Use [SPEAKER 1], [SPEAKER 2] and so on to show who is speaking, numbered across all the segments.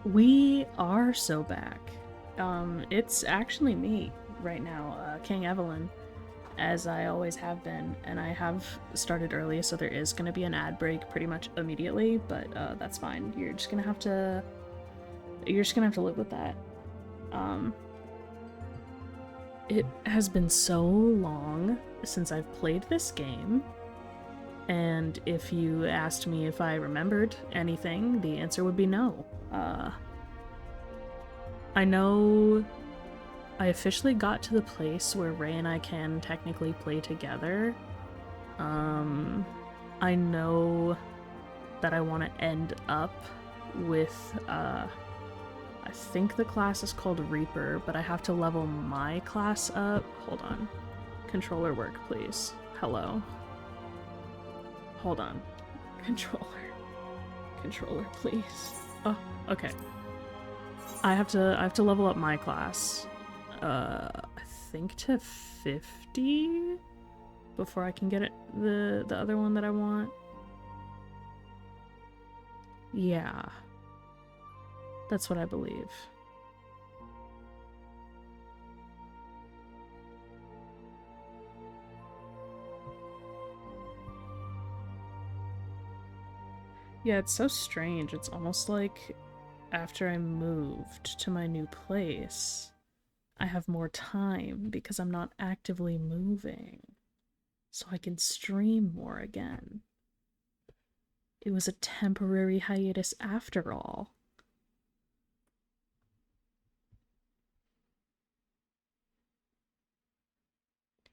[SPEAKER 1] We are so back. It's actually me right now, King Evelyn, as I always have been, and I have started early, so there is going to be an ad break pretty much immediately, but that's fine. You're just gonna have to live with that. It has been so long since I've played this game, and if you asked me if I remembered anything, the answer would be no. I know I officially got to the place where Ray and I can technically play together. I know that I want to end up with, I think the class is called Reaper, but I have to level my class up. Hold on. Controller work, please. Hello. Hold on. Controller. Controller, please. Oh, okay. I have to level up my class. I think to 50 before I can get it the other one that I want. Yeah. That's what I believe. Yeah, it's so strange. It's almost like after I moved to my new place, I have more time because I'm not actively moving. So I can stream more again. It was a temporary hiatus after all.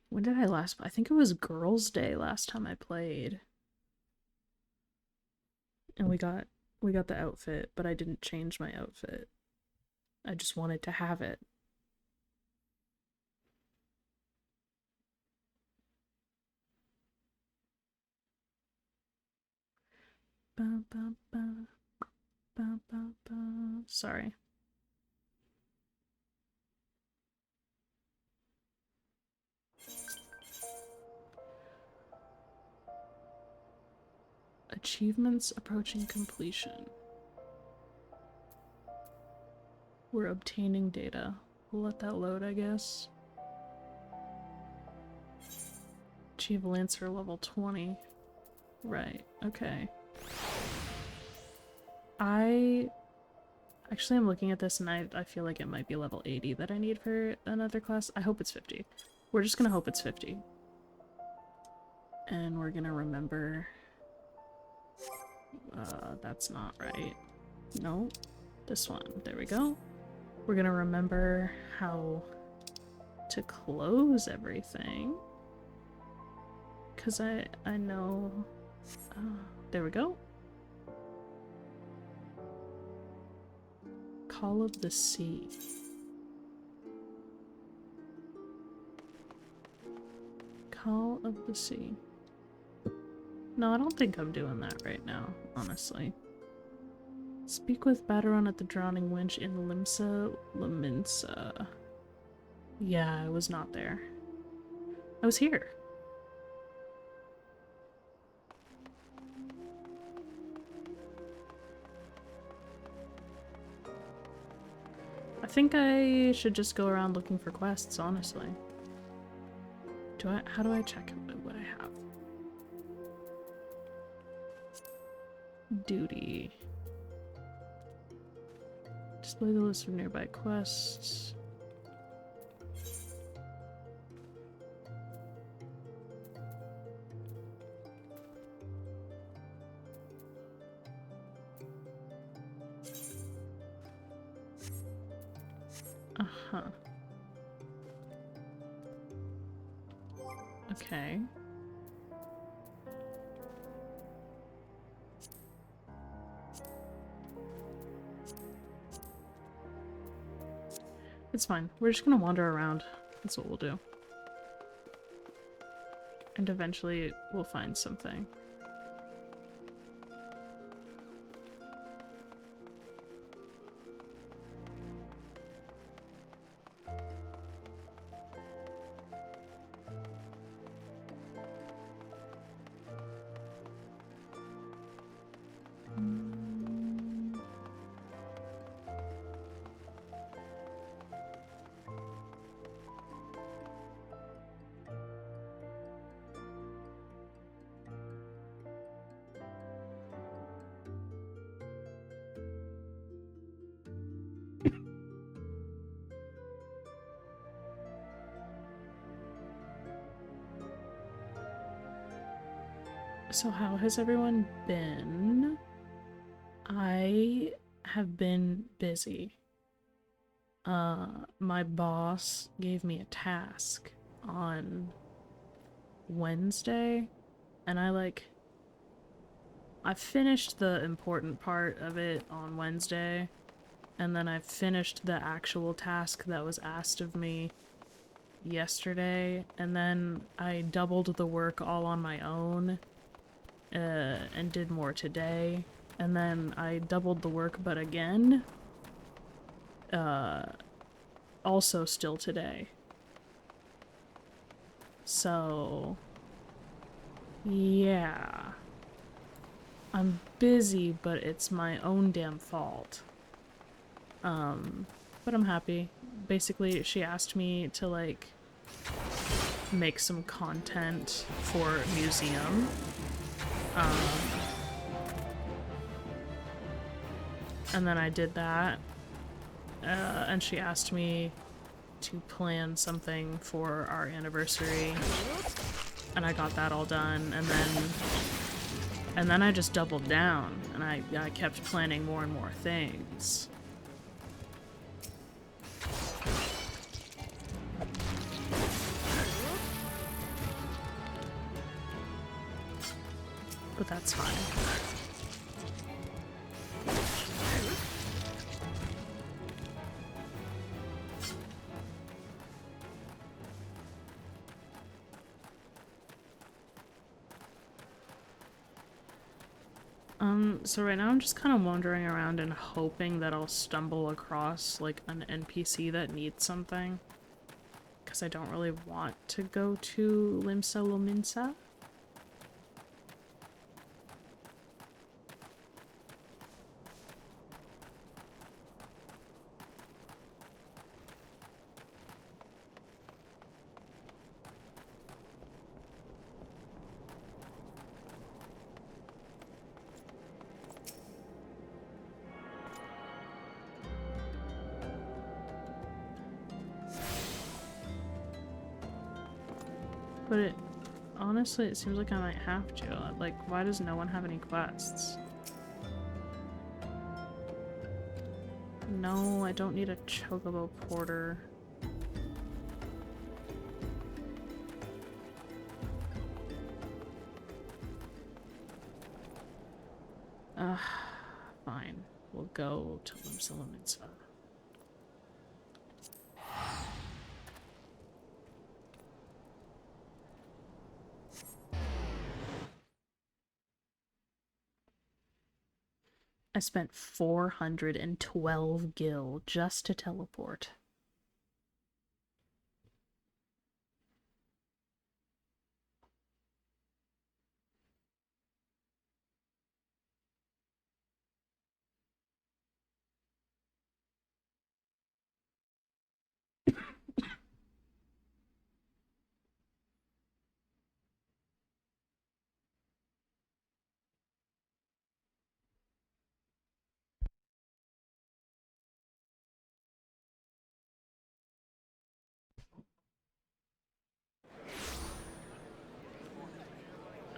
[SPEAKER 1] When did I last play? I think it was Girls' Day last time I played. And we got the outfit, but I didn't change my outfit. I just wanted to have it. Ba, ba, ba, ba, ba, ba. Sorry. Achievements approaching completion. We're obtaining data. We'll let that load, I guess. Achieve Lancer level 20. Right, okay. Actually, I'm looking at this and I feel like it might be level 80 that I need for another class. I hope it's 50. We're just gonna hope it's 50. And we're gonna remember... that's not right. No, this one. There we go. We're gonna remember how to close everything. Because I know... there we go. Call of the Sea. Call of the Sea. No, I don't think I'm doing that right now, honestly. Speak with Bateron at the Drowning Winch in Limsa Laminsa. Yeah, I was not there. I was here. I think I should just go around looking for quests, honestly. How do I check what I have? Duty. Display the list of nearby quests. Uh-huh. Okay. It's fine. We're just gonna wander around. That's what we'll do. And eventually we'll find something. So how has everyone been? I have been busy. My boss gave me a task on Wednesday, and I finished the important part of it on Wednesday, and then I finished the actual task that was asked of me yesterday, and then I doubled the work all on my own, and did more today, and then I doubled the work but again, also still today. So, yeah. I'm busy, but it's my own damn fault. But I'm happy. Basically, she asked me to, like, make some content for a museum. And then I did that. And she asked me to plan something for our anniversary. And I got that all done, and then I just doubled down, and I kept planning more and more things. But that's fine. So right now I'm just kind of wandering around and hoping that I'll stumble across, like, an NPC that needs something. Because I don't really want to go to Limsa Lominsa. But honestly, it seems like I might have to. Like, why does no one have any quests? No, I don't need a Chocobo Porter. Fine. We'll go to Limsa Lominsa. I spent 412 gil just to teleport.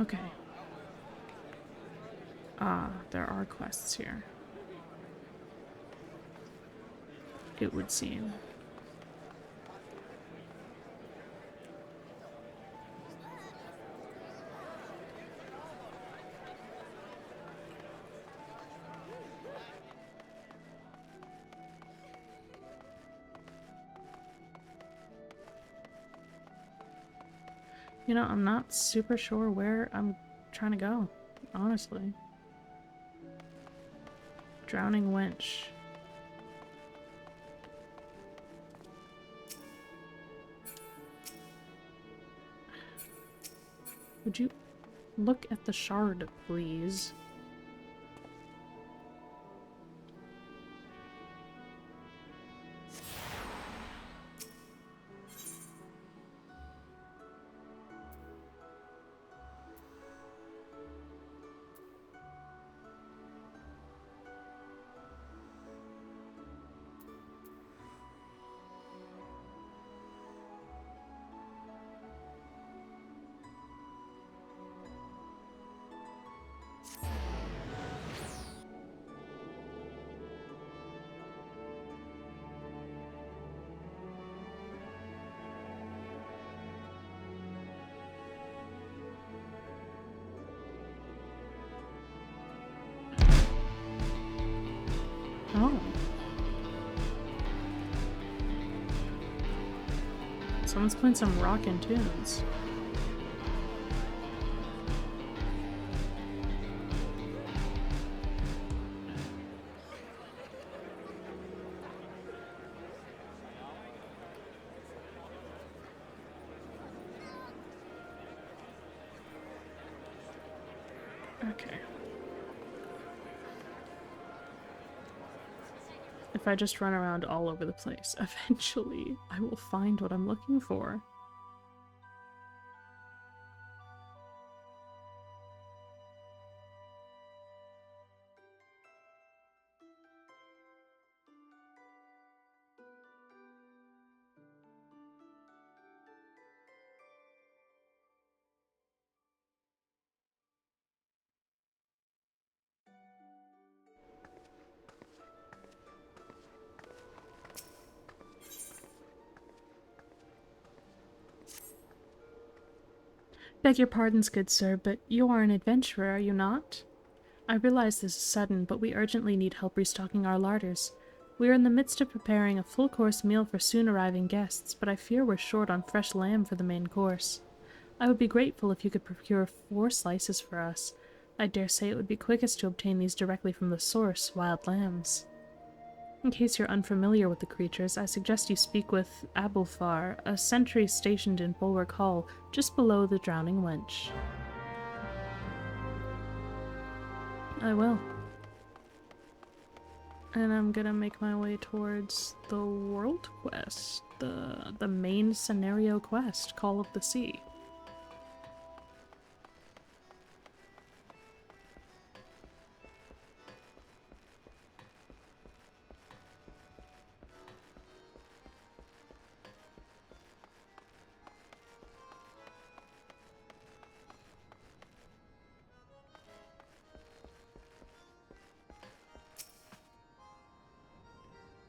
[SPEAKER 1] Okay. Ah, there are quests here. It would seem. You know, I'm not super sure where I'm trying to go, honestly. Drowning Wench. Would you look at the shard, please? Someone's playing some rockin' tunes. Okay. If I just run around all over the place, eventually I will find what I'm looking for. Beg your pardons, good sir, but you are an adventurer, are you not? I realize this is sudden, but we urgently need help restocking our larders. We are in the midst of preparing a full-course meal for soon-arriving guests, but I fear we're short on fresh lamb for the main course. I would be grateful if you could procure 4 slices for us. I dare say it would be quickest to obtain these directly from the source, wild lambs. In case you're unfamiliar with the creatures, I suggest you speak with Abulfar, a sentry stationed in Bulwark Hall, just below the Drowning Wench. I will. And I'm gonna make my way towards the world quest, the main scenario quest, Call of the Sea.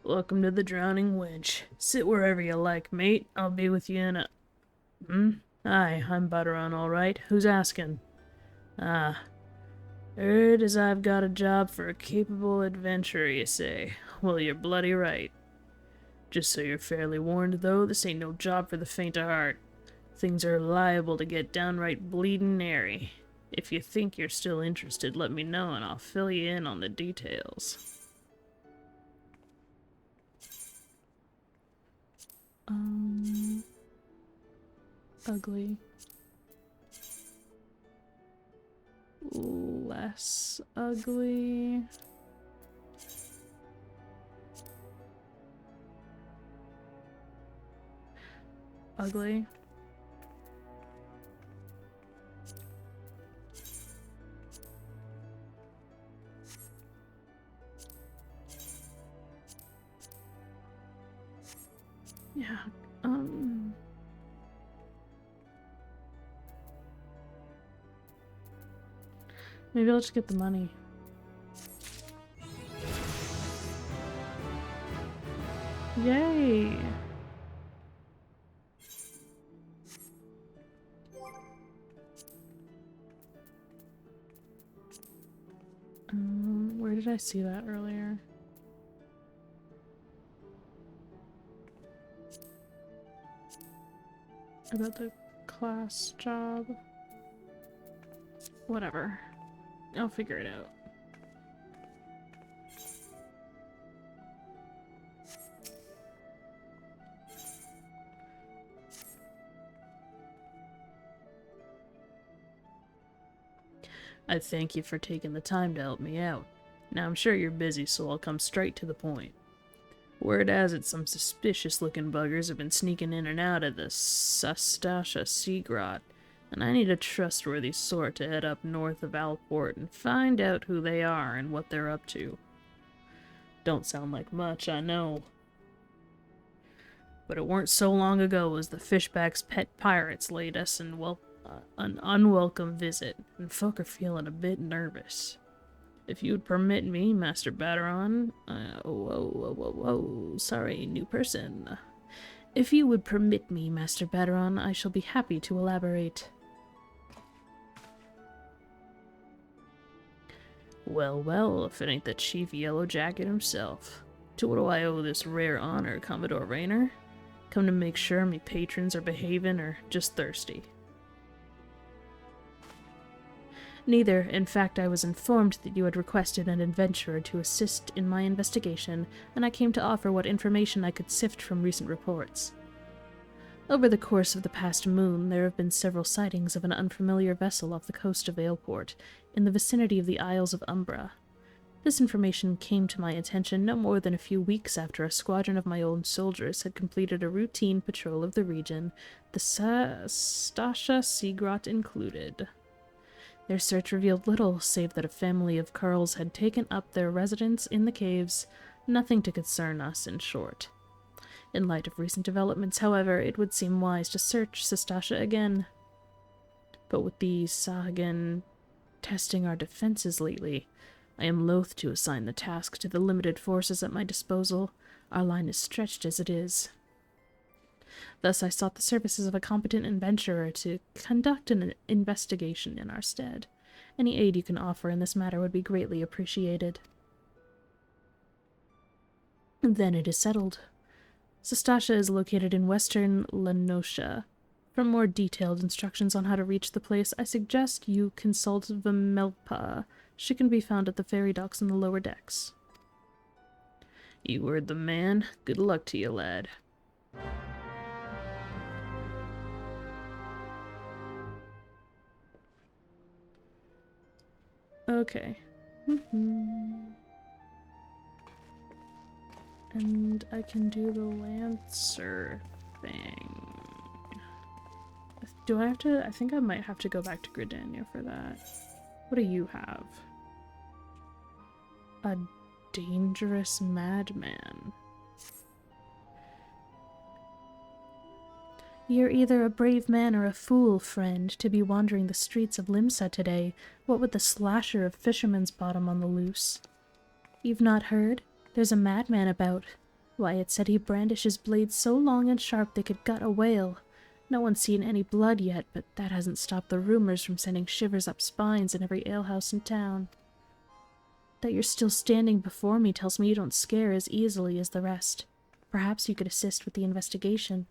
[SPEAKER 1] Welcome to the Drowning Wench. Sit wherever you like, mate. I'll be with you in a... Hi, I'm Butteron, alright. Who's asking? Ah. Heard as I've got a job for a capable adventurer, you say. Well, you're bloody right. Just so you're fairly warned, though, this ain't no job for the faint of heart. Things are liable to get downright bleedin' airy. If you think you're still interested, let me know and I'll fill you in on the details. Ugly. Less ugly. Ugly. Yeah, maybe I'll just get the money. Yay! Where did I see that earlier? About the class job? Whatever. I'll figure it out. I thank you for taking the time to help me out. Now I'm sure you're busy, so I'll come straight to the point. Word has it some suspicious-looking buggers have been sneaking in and out of the Sustasha Sea Grot, and I need a trustworthy sort to head up north of Alport and find out who they are and what they're up to. Don't sound like much, I know. But it weren't so long ago as the Fishback's pet pirates laid us in an unwelcome visit, and folk are feeling a bit nervous. If you would permit me, Master Batteron... sorry, new person. If you would permit me, Master Batteron, I shall be happy to elaborate. Well, well, if it ain't the Chief Yellow Jacket himself. To what do I owe this rare honor, Commodore Raynor? Come to make sure me patrons are behaving or just thirsty? Neither. In fact, I was informed that you had requested an adventurer to assist in my investigation, and I came to offer what information I could sift from recent reports. Over the course of the past moon, there have been several sightings of an unfamiliar vessel off the coast of Aleport, in the vicinity of the Isles of Umbra. This information came to my attention no more than a few weeks after a squadron of my own soldiers had completed a routine patrol of the region, the Stasha Seagrot included. Their search revealed little, save that a family of Carls had taken up their residence in the caves, nothing to concern us, in short. In light of recent developments, however, it would seem wise to search Stasha again. But with the Sahagin testing our defenses lately, I am loath to assign the task to the limited forces at my disposal. Our line is stretched as it is. Thus I sought the services of a competent adventurer to conduct an investigation in our stead. Any aid you can offer in this matter would be greatly appreciated. Then it is settled. Stasha is located in western Lenosha. For more detailed instructions on how to reach the place, I suggest you consult Vimelpa. She can be found at the ferry docks in the lower decks. You heard the man. Good luck to you, lad. Okay. And I can do the Lancer thing. Do I have to? I think I might have to go back to Gridania for that. What do you have? A dangerous madman. You're either a brave man or a fool, friend, to be wandering the streets of Limsa today, what with the slasher of Fisherman's Bottom on the loose. You've not heard? There's a madman about. Why, it said he brandishes blades so long and sharp they could gut a whale. No one's seen any blood yet, but that hasn't stopped the rumors from sending shivers up spines in every alehouse in town. That you're still standing before me tells me you don't scare as easily as the rest. Perhaps you could assist with the investigation.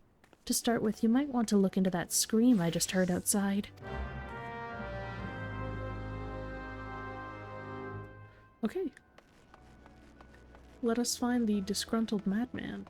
[SPEAKER 1] To start with, you might want to look into that scream I just heard outside. Okay. Let us find the disgruntled madman.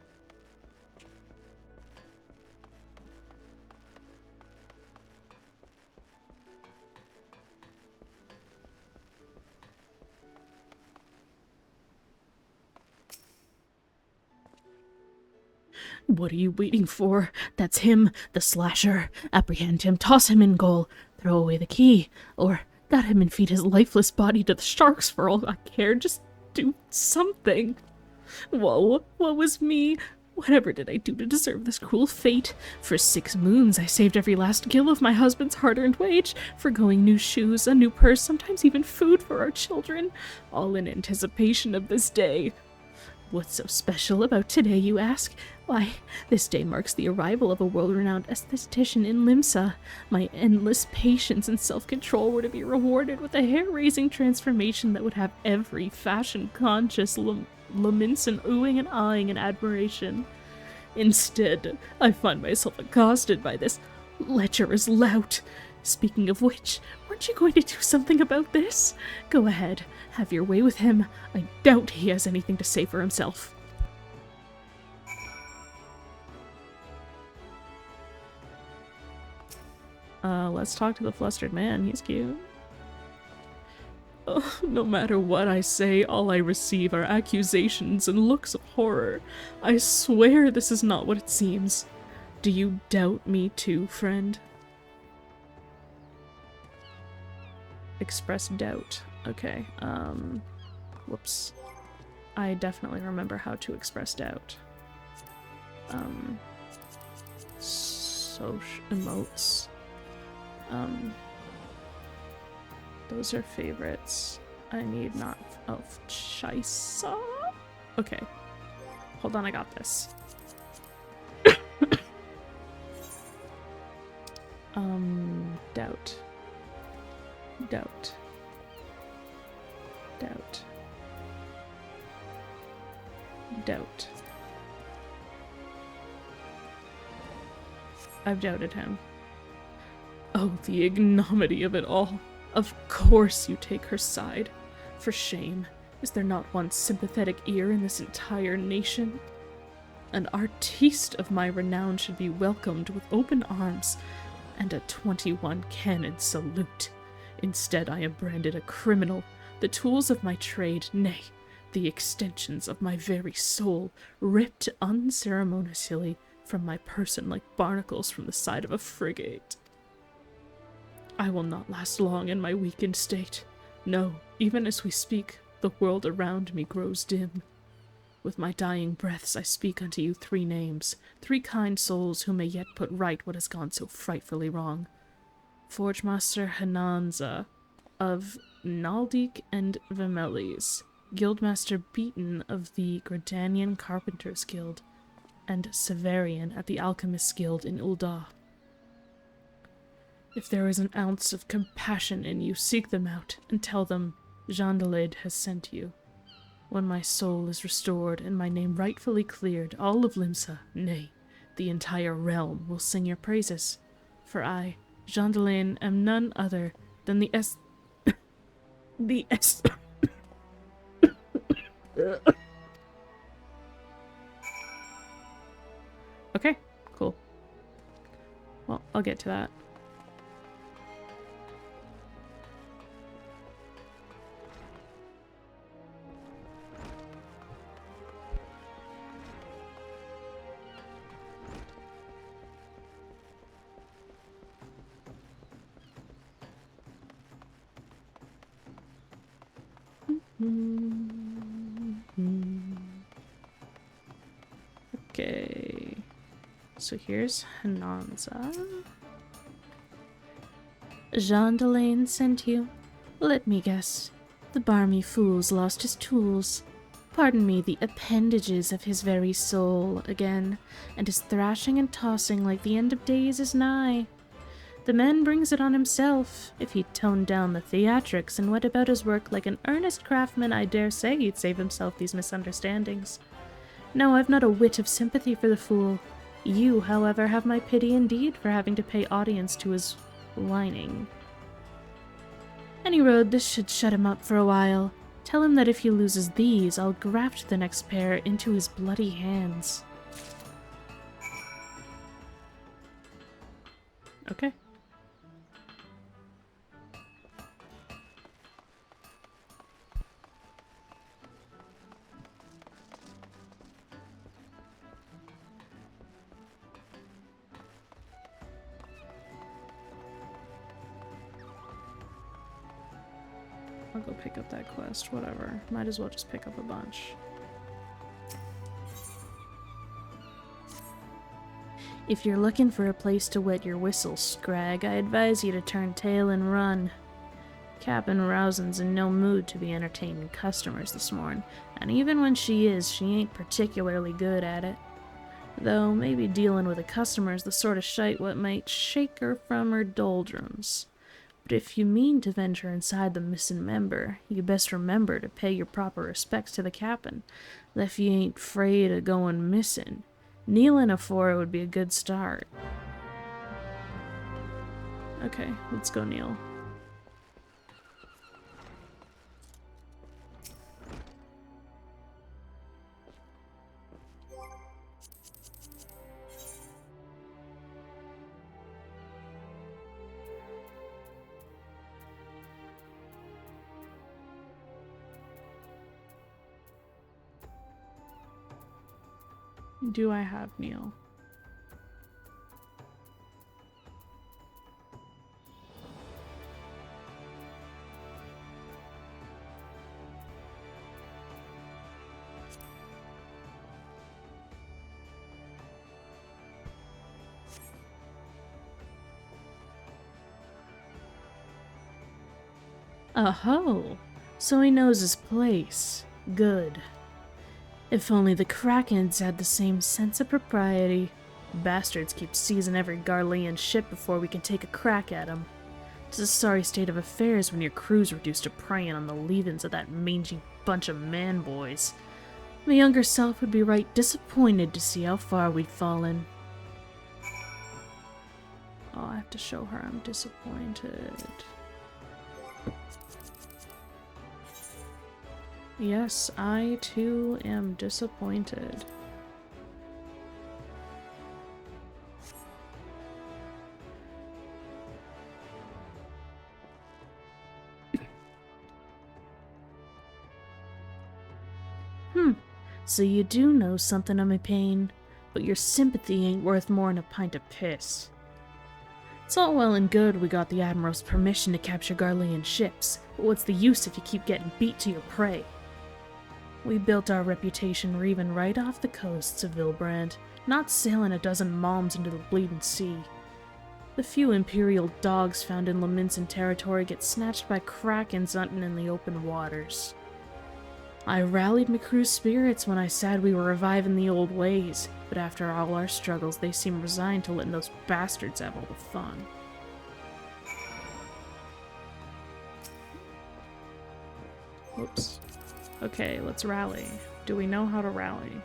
[SPEAKER 1] What are you waiting for? That's him, the slasher. Apprehend him, toss him in goal, throw away the key, or gut him and feed his lifeless body to the sharks for all I care. Just do something. Whoa, what was me? Whatever did I do to deserve this cruel fate? For 6 moons I saved every last gill of my husband's hard-earned wage, forgoing new shoes, a new purse, sometimes even food for our children, all in anticipation of this day. What's so special about today, you ask? Why, this day marks the arrival of a world-renowned esthetician in Limsa. My endless patience and self-control were to be rewarded with a hair-raising transformation that would have every fashion-conscious Laminson oohing and eyeing in admiration. Instead, I find myself accosted by this lecherous lout. Speaking of which, weren't you going to do something about this? Go ahead, have your way with him. I doubt he has anything to say for himself. Let's talk to the flustered man. He's cute. Oh, no matter what I say, all I receive are accusations and looks of horror. I swear this is not what it seems. Do you doubt me too, friend? Express doubt. Okay, whoops. I definitely remember how to express doubt. Emotes. Those are favorites. I need not. Oh, Scheisse. Okay. Hold on, I got this. Doubt. Doubt. Doubt. Doubt. I've doubted him. Oh, the ignominy of it all. Of course you take her side. For shame. Is there not one sympathetic ear in this entire nation? An artiste of my renown should be welcomed with open arms and a 21 cannon salute. Instead, I am branded a criminal, the tools of my trade, nay, the extensions of my very soul, ripped unceremoniously from my person like barnacles from the side of a frigate. I will not last long in my weakened state. No, even as we speak, the world around me grows dim. With my dying breaths I speak unto you 3 names, 3 kind souls who may yet put right what has gone so frightfully wrong. Forgemaster Hananza of Naldik and Vimeles, Guildmaster Beaton of the Gradanian Carpenters Guild, and Severian at the Alchemists Guild in Ul'dah. If there is an ounce of compassion in you, seek them out, and tell them Jandelade has sent you. When my soul is restored and my name rightfully cleared, all of Limsa, nay, the entire realm, will sing your praises. For I, Jandelane, am none other than the Okay, cool. Well, I'll get to that. Okay, so here's Hananza. Jandelane sent you. Let me guess. The barmy fool's lost his tools. Pardon me, the appendages of his very soul again, and is thrashing and tossing like the end of days is nigh. The man brings it on himself. If he'd toned down the theatrics and went about his work like an earnest craftsman, I dare say he'd save himself these misunderstandings. No, I've not a whit of sympathy for the fool. You, however, have my pity indeed for having to pay audience to his whining. Any road, this should shut him up for a while. Tell him that if he loses these, I'll graft the next pair into his bloody hands. Okay. I'll go pick up that quest, whatever. Might as well just pick up a bunch. If you're looking for a place to wet your whistle, Scrag, I advise you to turn tail and run. Cap'n Rousen's in no mood to be entertaining customers this morning, and even when she is, she ain't particularly good at it. Though maybe dealing with a customer is the sort of shite what might shake her from her doldrums. But if you mean to venture inside the missing member, you best remember to pay your proper respects to the cap'n, if you ain't 'fraid of going missing. Kneeling afore it would be a good start. Okay, let's go kneel. Do I have Neil? Oh, so he knows his place. Good. If only the Krakens had the same sense of propriety. Bastards keep seizing every Garlean ship before we can take a crack at 'em. It's a sorry state of affairs when your crew's reduced to preying on the leavings of that mangy bunch of man-boys. My younger self would be right disappointed to see how far we'd fallen. Oh, I have to show her I'm disappointed. Yes, I too am disappointed. So you do know something of my pain, but your sympathy ain't worth more'n a pint of piss. It's all well and good we got the Admiral's permission to capture Garlean ships, but what's the use if you keep getting beat to your prey? We built our reputation reaving right off the coasts of Vilbrand, not sailing a dozen malms into the bleeding sea. The few Imperial dogs found in Laminson territory get snatched by krakens hunting in the open waters. I rallied my crew's spirits when I said we were reviving the old ways, but after all our struggles, they seem resigned to letting those bastards have all the fun. Whoops. Okay, let's rally. Do we know how to rally?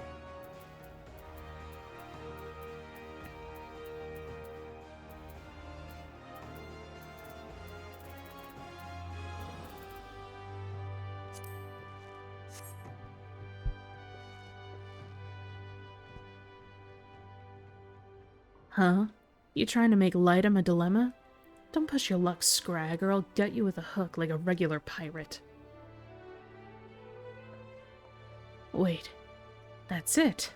[SPEAKER 1] Huh? You trying to make light of my dilemma? Don't push your luck, Scrag, or I'll gut you with a hook like a regular pirate. Wait, that's it.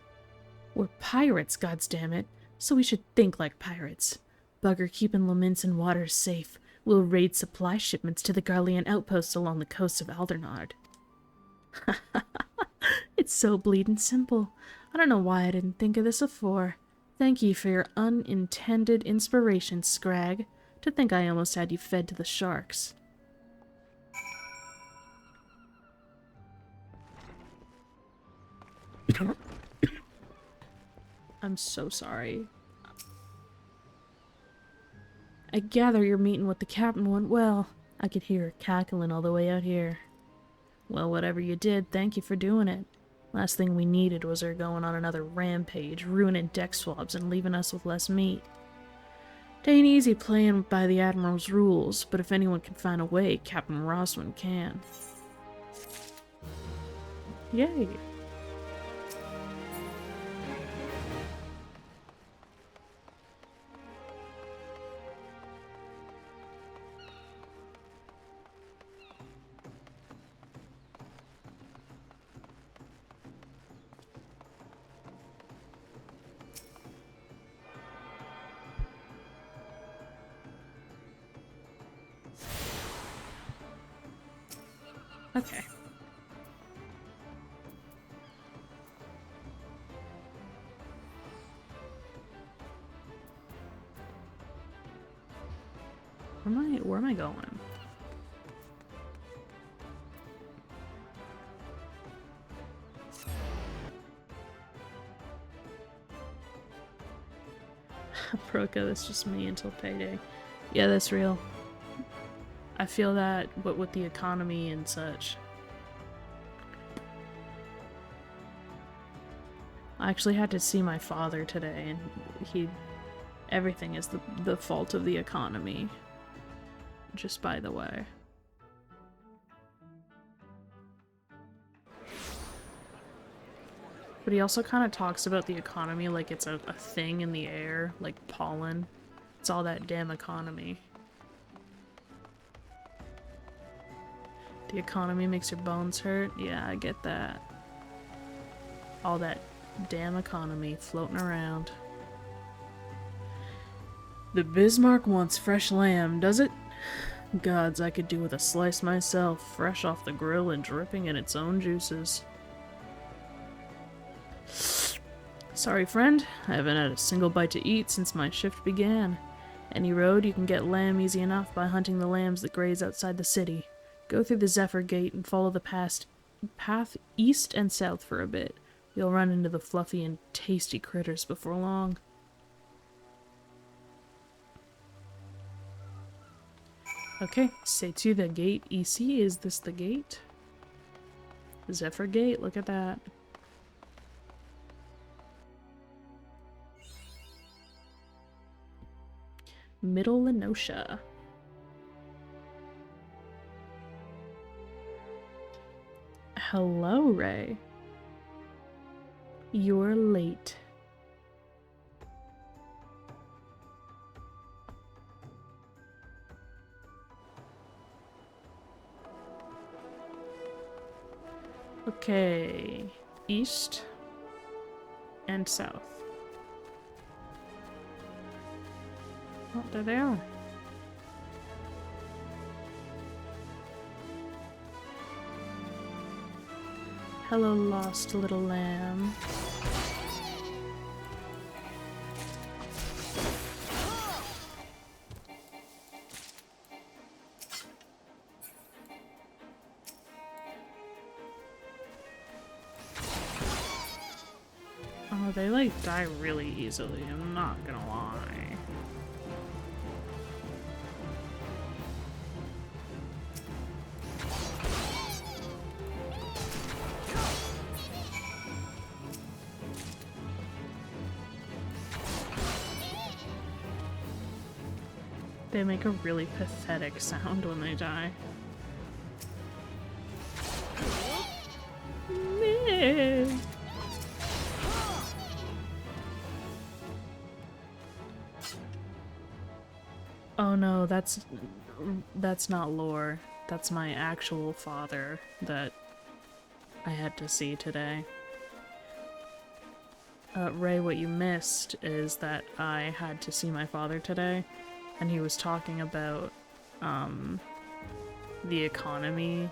[SPEAKER 1] We're pirates, goddammit, so we should think like pirates. Bugger keeping Laminson waters safe. We'll raid supply shipments to the Garlean outposts along the coast of Aldernard. It's so bleeding simple. I don't know why I didn't think of this before. Thank you for your unintended inspiration, Scrag. To think I almost had you fed to the sharks. I'm so sorry. I gather your meeting with the captain went well. I could hear her cackling all the way out here. Well, whatever you did, thank you for doing it. Last thing we needed was her going on another rampage, ruining deck swabs and leaving us with less meat. It ain't easy playing by the Admiral's rules, but if anyone can find a way, Captain Rossman can. Yay! Okay. Where am I going? Proka, that's just me until payday. Yeah, that's real. I feel that, but with the economy and such. I actually had to see my father today, and everything is the fault of the economy. Just by the way. But he also kind of talks about the economy like it's a thing in the air, like pollen. It's all that damn economy. The economy makes your bones hurt? Yeah, I get that. All that damn economy floating around. The Bismarck wants fresh lamb, does it? Gods, I could do with a slice myself, fresh off the grill and dripping in its own juices. Sorry, friend. I haven't had a single bite to eat since my shift began. Any road, you can get lamb easy enough by hunting the lambs that graze outside the city. Go through the Zephyr Gate and follow the path east and south for a bit. You'll run into the fluffy and tasty critters before long. Okay, say to the gate EC. Is this the gate? Zephyr Gate, look at that. Middle Lenosha. Hello, Ray. You're late. Okay, east and south. Oh, there they are. Hello, lost little lamb. Oh, they like die really easily, I'm not gonna lie. They make a really pathetic sound when they die. Meh. Oh no, that's not lore. That's my actual father that I had to see today. Ray, what you missed is that I had to see my father today, and he was talking about the economy,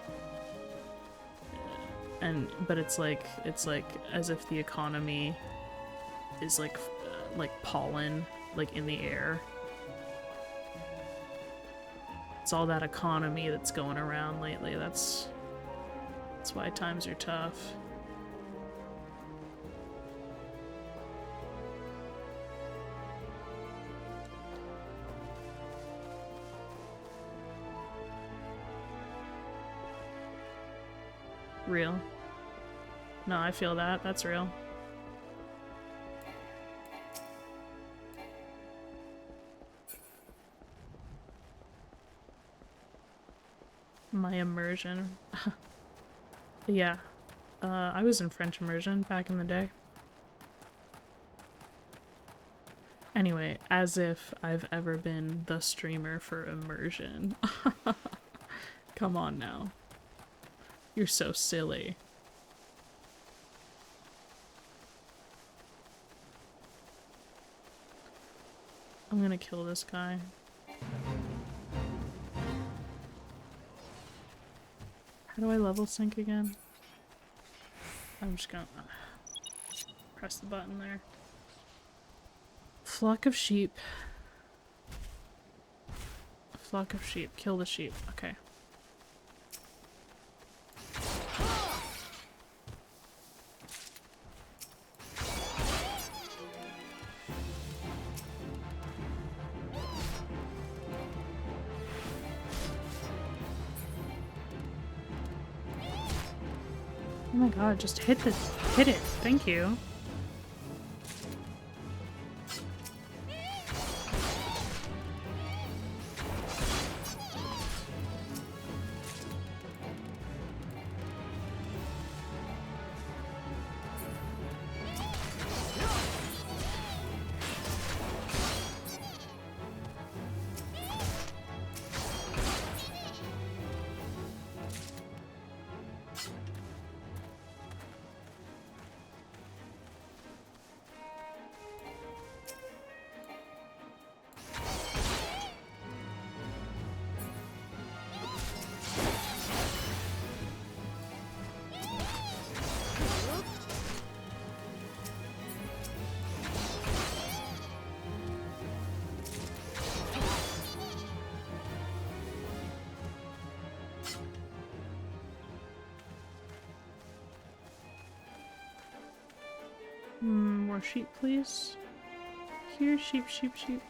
[SPEAKER 1] but it's like as if the economy is like pollen like in the air. It's all that economy that's going around lately. That's why times are tough. Real. No, I feel that. That's real. My immersion. Yeah. I was in French immersion back in the day. Anyway, as if I've ever been the streamer for immersion. Come on now. You're so silly. I'm gonna kill this guy. How do I level sync again? I'm just gonna press the button there. Flock of sheep. Flock of sheep. Kill the sheep. Okay. Oh my god, just hit this. Hit it. Thank you. More sheep, please. Here, sheep, sheep, sheep.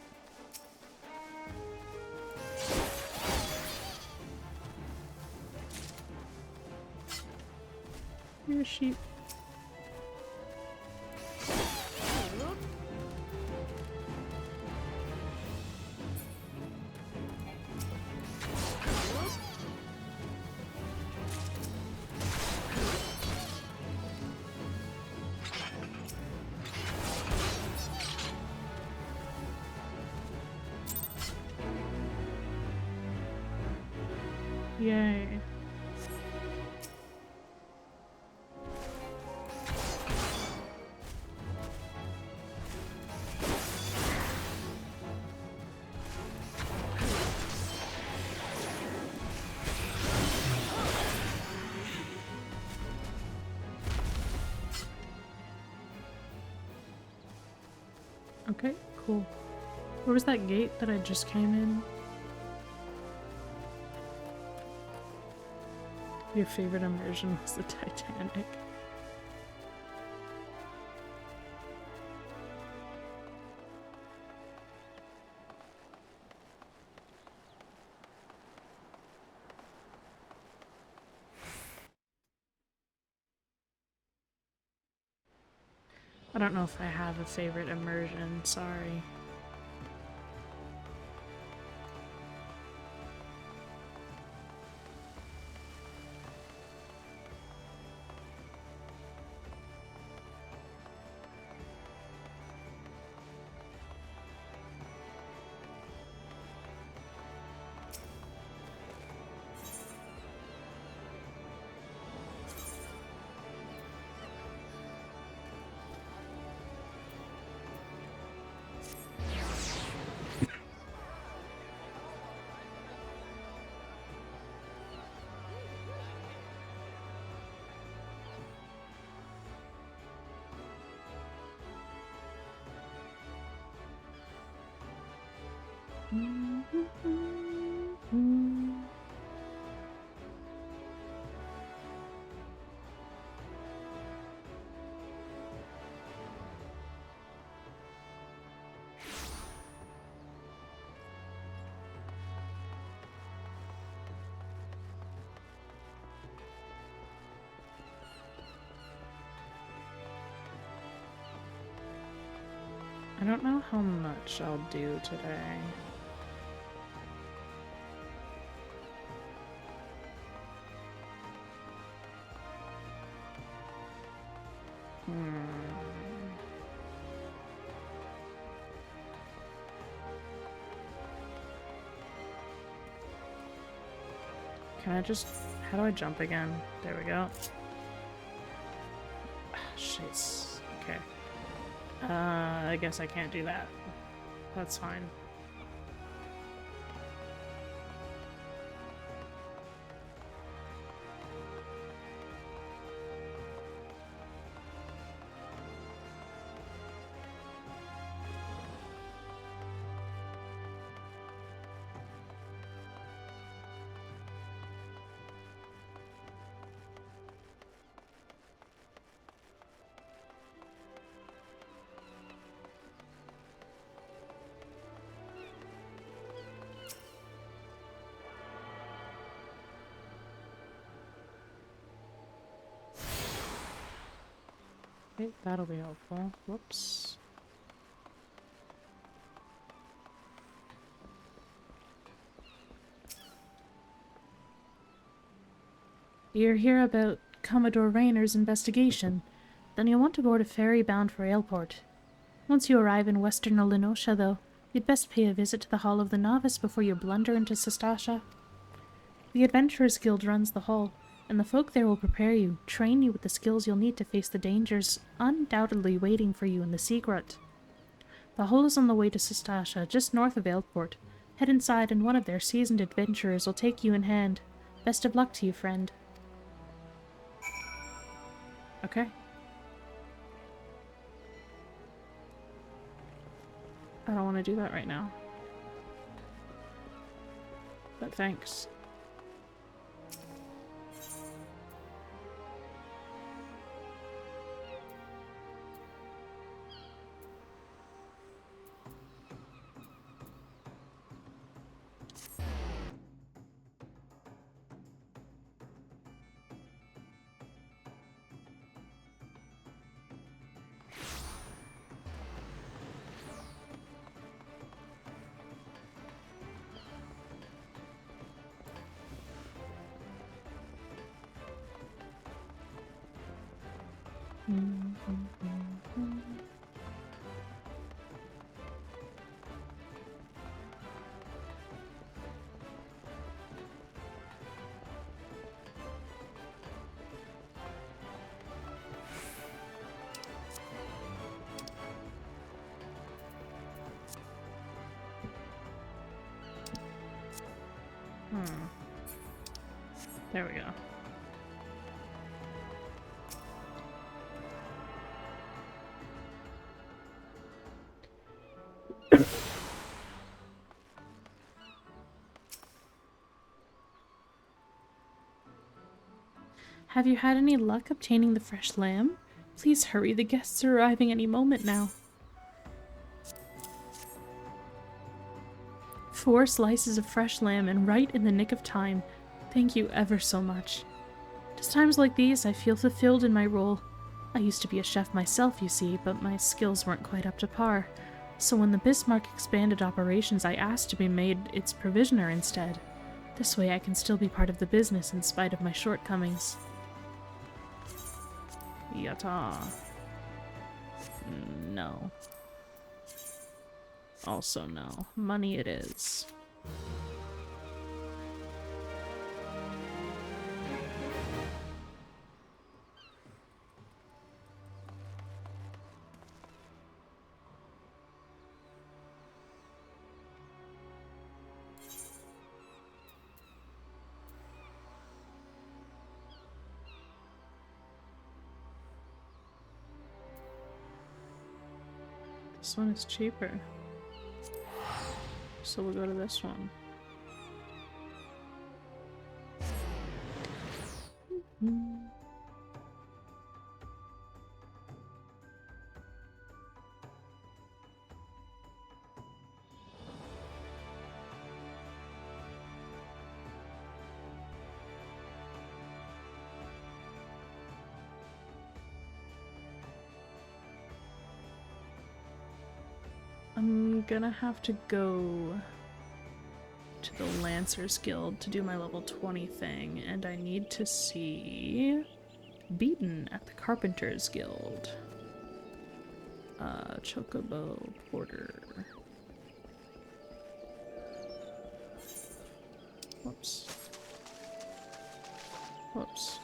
[SPEAKER 1] Here, sheep. Yay. Okay, cool. Where was that gate that I just came in? Your favorite immersion was the Titanic. I don't know if I have a favorite immersion, sorry. I don't know how much I'll do today. Can I just... How do I jump again? There we go. Shit. Okay. I guess I can't do that. That's fine. Okay, that'll be helpful. Whoops. You're here about Commodore Rayner's investigation. Then you'll want to board a ferry bound for Ailport. Once you arrive in western Olinosha, though, you'd best pay a visit to the Hall of the Novice before you blunder into Sestasha. The Adventurers Guild runs the hall, and the folk there will prepare you, train you with the skills you'll need to face the dangers undoubtedly waiting for you in the Sea Grot. The hall is on the way to Sestasha, just north of Ailport. Head inside and one of their seasoned adventurers will take you in hand. Best of luck to you, friend. Okay. I don't want to do that right now. But thanks. There we go. Have you had any luck obtaining the fresh lamb? Please hurry, the guests are arriving any moment now. 4 slices of fresh lamb and right in the nick of time. Thank you ever so much. It's times like these I feel fulfilled in my role. I used to be a chef myself, you see, but my skills weren't quite up to par. So when the Bismarck expanded operations, I asked to be made its provisioner instead. This way I can still be part of the business in spite of my shortcomings. Yatta. No. Also no. Money it is. This one is cheaper. So we'll go to this one. I'm gonna have to go to the Lancers Guild to do my level 20 thing, and I need to see Beaten at the Carpenters Guild. Chocobo Porter. Whoops. Whoops.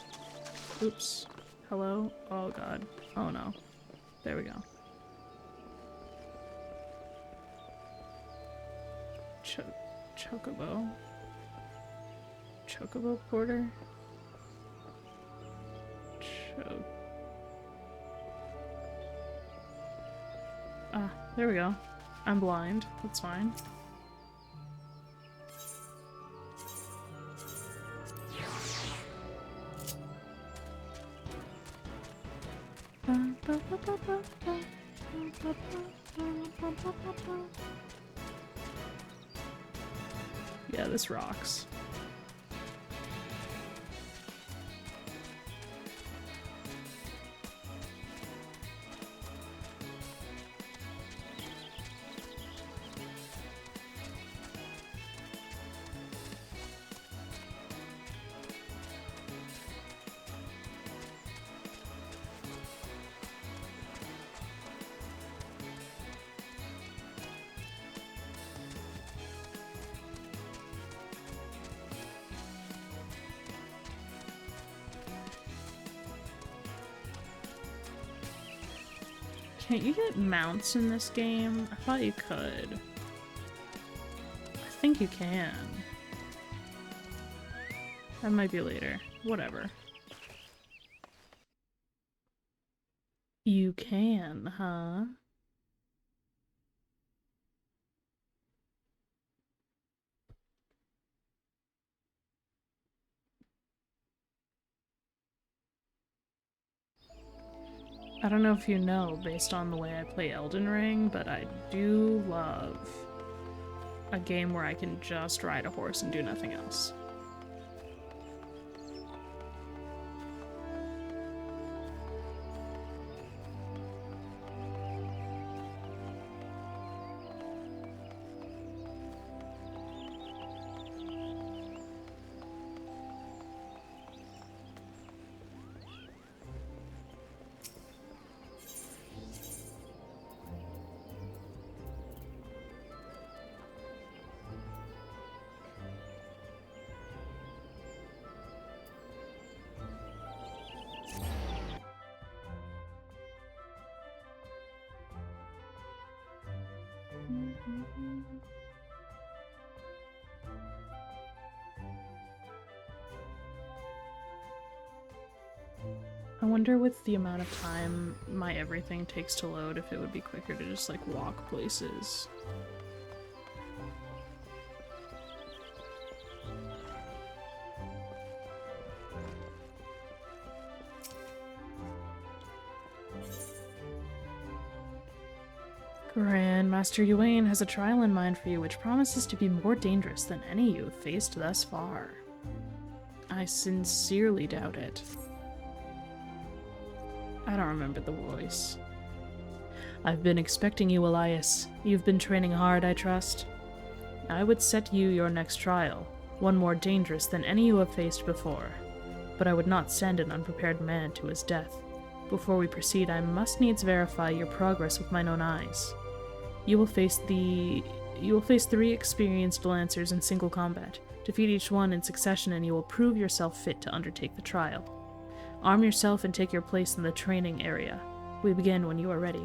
[SPEAKER 1] Oops. Hello? Oh god. Oh no. There we go. Chocobo. Chocobo Porter? Ah, there we go. I'm blind. That's fine. Yeah, this rocks. Can't you get mounts in this game? I thought you could. I think you can. That might be later. Whatever. You can, huh? I don't know if you know, based on the way I play Elden Ring, but I do love a game where I can just ride a horse and do nothing else. I wonder with the amount of time my everything takes to load, if it would be quicker to just, like, walk places. Grandmaster Yuan has a trial in mind for you which promises to be more dangerous than any you have faced thus far. I sincerely doubt it. I don't remember the voice. I've been expecting you, Elias. You've been training hard, I trust. I would set you your next trial, one more dangerous than any you have faced before. But I would not send an unprepared man to his death. Before we proceed, I must needs verify your progress with mine own eyes. You will face 3 experienced lancers in single combat. Defeat each one in succession and you will prove yourself fit to undertake the trial. Arm yourself and take your place in the training area. We begin when you are ready.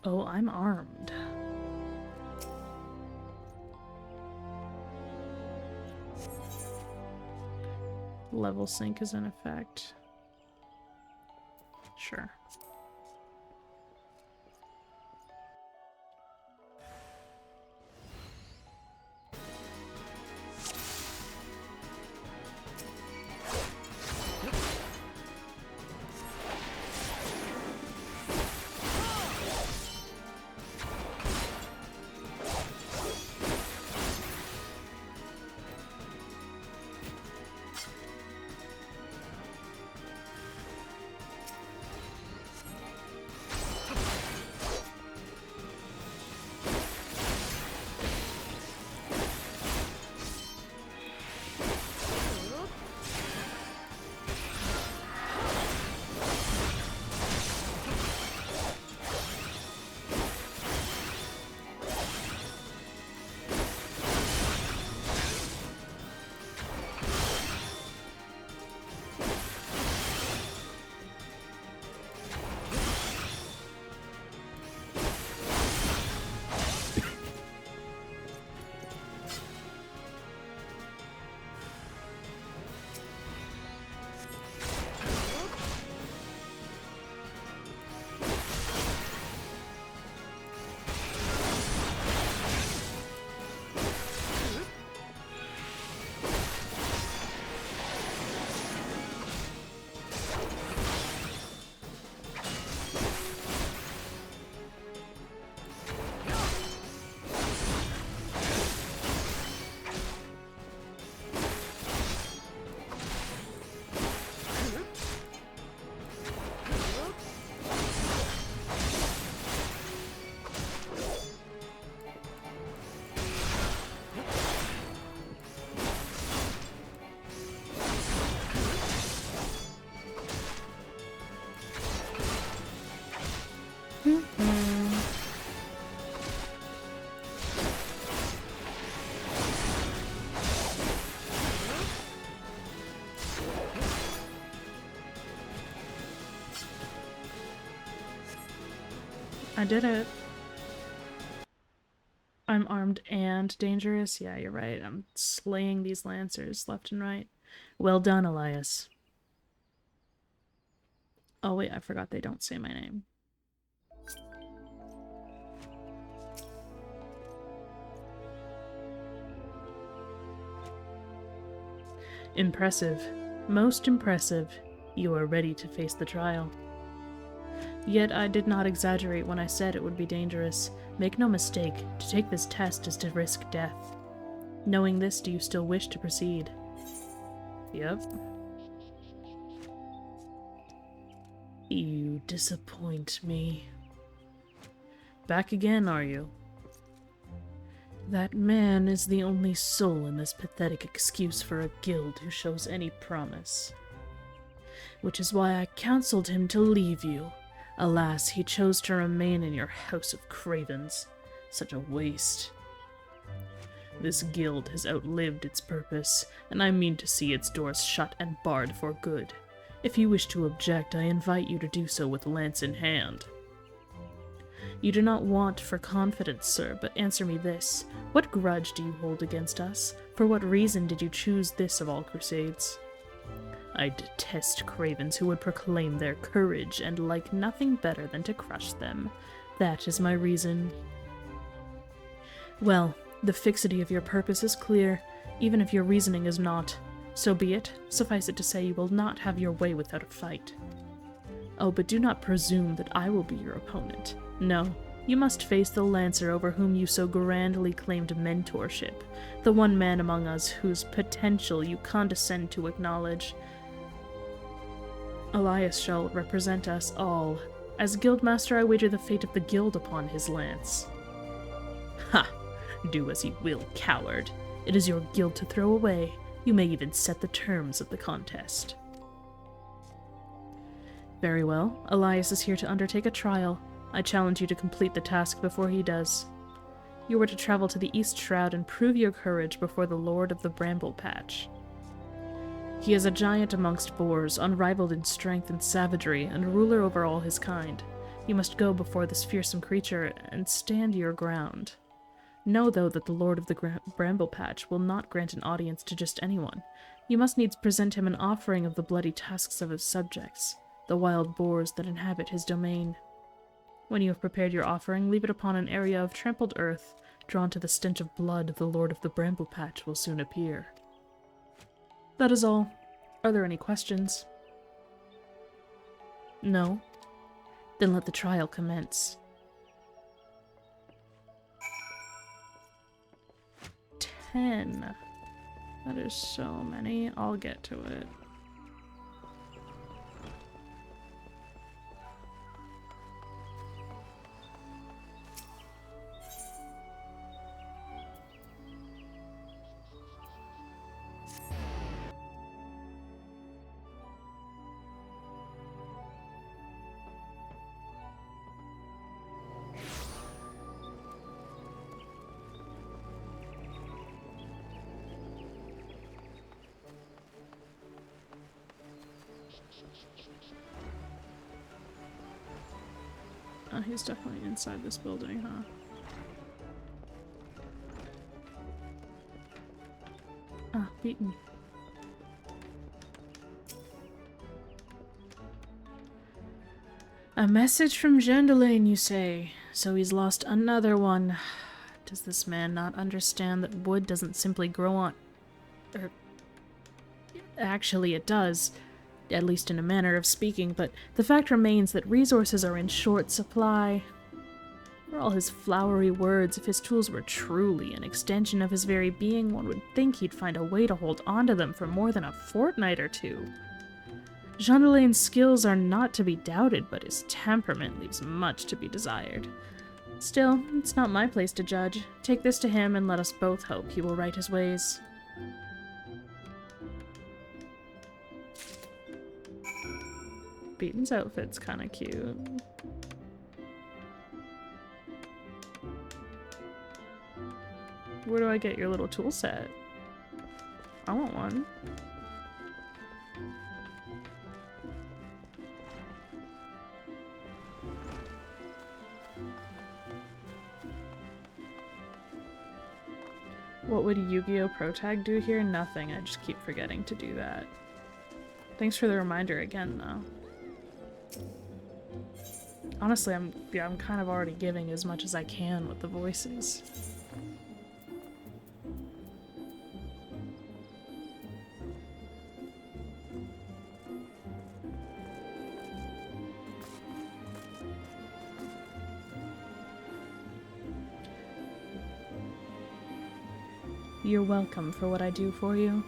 [SPEAKER 1] Oh, I'm armed. Level sync is in effect. Sure. I did it. I'm armed and dangerous. Yeah, you're right. I'm slaying these lancers left and right. Well done, Elias. Oh wait, I forgot they don't say my name. Impressive. Most impressive. You are ready to face the trial. Yet I did not exaggerate when I said it would be dangerous. Make no mistake, to take this test is to risk death. Knowing this, do you still wish to proceed? Yep. You disappoint me. Back again, are you? That man is the only soul in this pathetic excuse for a guild who shows any promise. Which is why I counseled him to leave you. Alas, he chose to remain in your house of cravens. Such a waste. This guild has outlived its purpose, and I mean to see its doors shut and barred for good. If you wish to object, I invite you to do so with lance in hand. You do not want for confidence, sir, but answer me this. What grudge do you hold against us? For what reason did you choose this of all crusades? I detest cravens who would proclaim their courage and like nothing better than to crush them. That is my reason. Well, the fixity of your purpose is clear, even if your reasoning is not. So be it. Suffice it to say you will not have your way without a fight. Oh, but do not presume that I will be your opponent. No, you must face the Lancer over whom you so grandly claimed mentorship, the one man among us whose potential you condescend to acknowledge. Elias shall represent us all. As Guildmaster, I wager the fate of the guild upon his lance. Ha! Do as you will, coward. It is your guild to throw away. You may even set the terms of the contest. Very well. Elias is here to undertake a trial. I challenge you to complete the task before he does. You were to travel to the East Shroud and prove your courage before the Lord of the Bramble Patch. He is a giant amongst boars, unrivaled in strength and savagery, and ruler over all his kind. You must go before this fearsome creature and stand your ground. Know, though, that the Lord of the Bramble Patch will not grant an audience to just anyone. You must needs present him an offering of the bloody tusks of his subjects, the wild boars that inhabit his domain. When you have prepared your offering, leave it upon an area of trampled earth. Drawn to the stench of blood, the Lord of the Bramble Patch will soon appear. That is all. Are there any questions? No? Then let the trial commence. 10. That is so many. I'll get to it. He's definitely inside this building, huh? Ah, beaten. A message from Gendelaine, you say? So he's lost another one. Does this man not understand that wood doesn't simply grow on... Actually, it does. At least in a manner of speaking, but the fact remains that resources are in short supply. For all his flowery words, if his tools were truly an extension of his very being, one would think he'd find a way to hold onto them for more than a fortnight or two. Gendelaine's skills are not to be doubted, but his temperament leaves much to be desired. Still, it's not my place to judge. Take this to him and let us both hope he will right his ways. Beaton's outfit's kind of cute. Where do I get your little tool set? I want one. What would Yu-Gi-Oh! Pro Tag do here? Nothing. I just keep forgetting to do that. Thanks for the reminder again, though. Honestly, I'm kind of already giving as much as I can with the voices. You're welcome for what I do for you.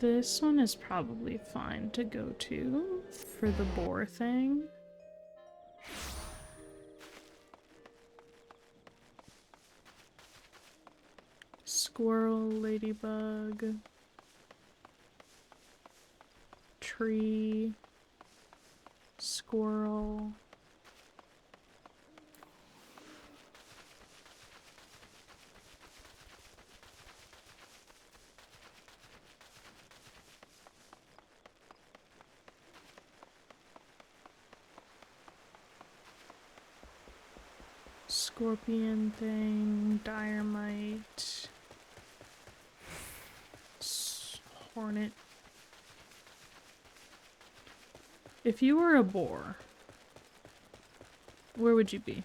[SPEAKER 1] This one is probably fine to go to for the boar thing. Squirrel, ladybug, tree, squirrel. Scorpion thing, diorite, hornet. If you were a boar, where would you be?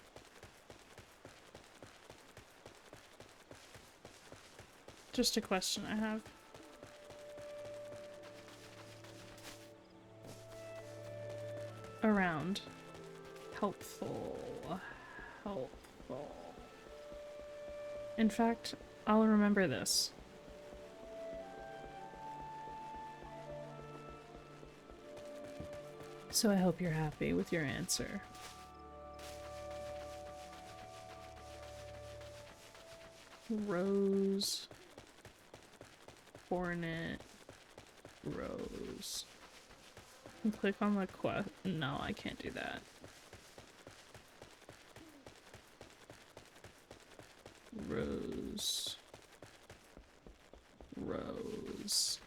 [SPEAKER 1] Just a question I have. Around. Helpful. Helpful. In fact, I'll remember this. So I hope you're happy with your answer. Rose. Hornet. Rose. And click on the quest. No, I can't do that. Rose. Rose.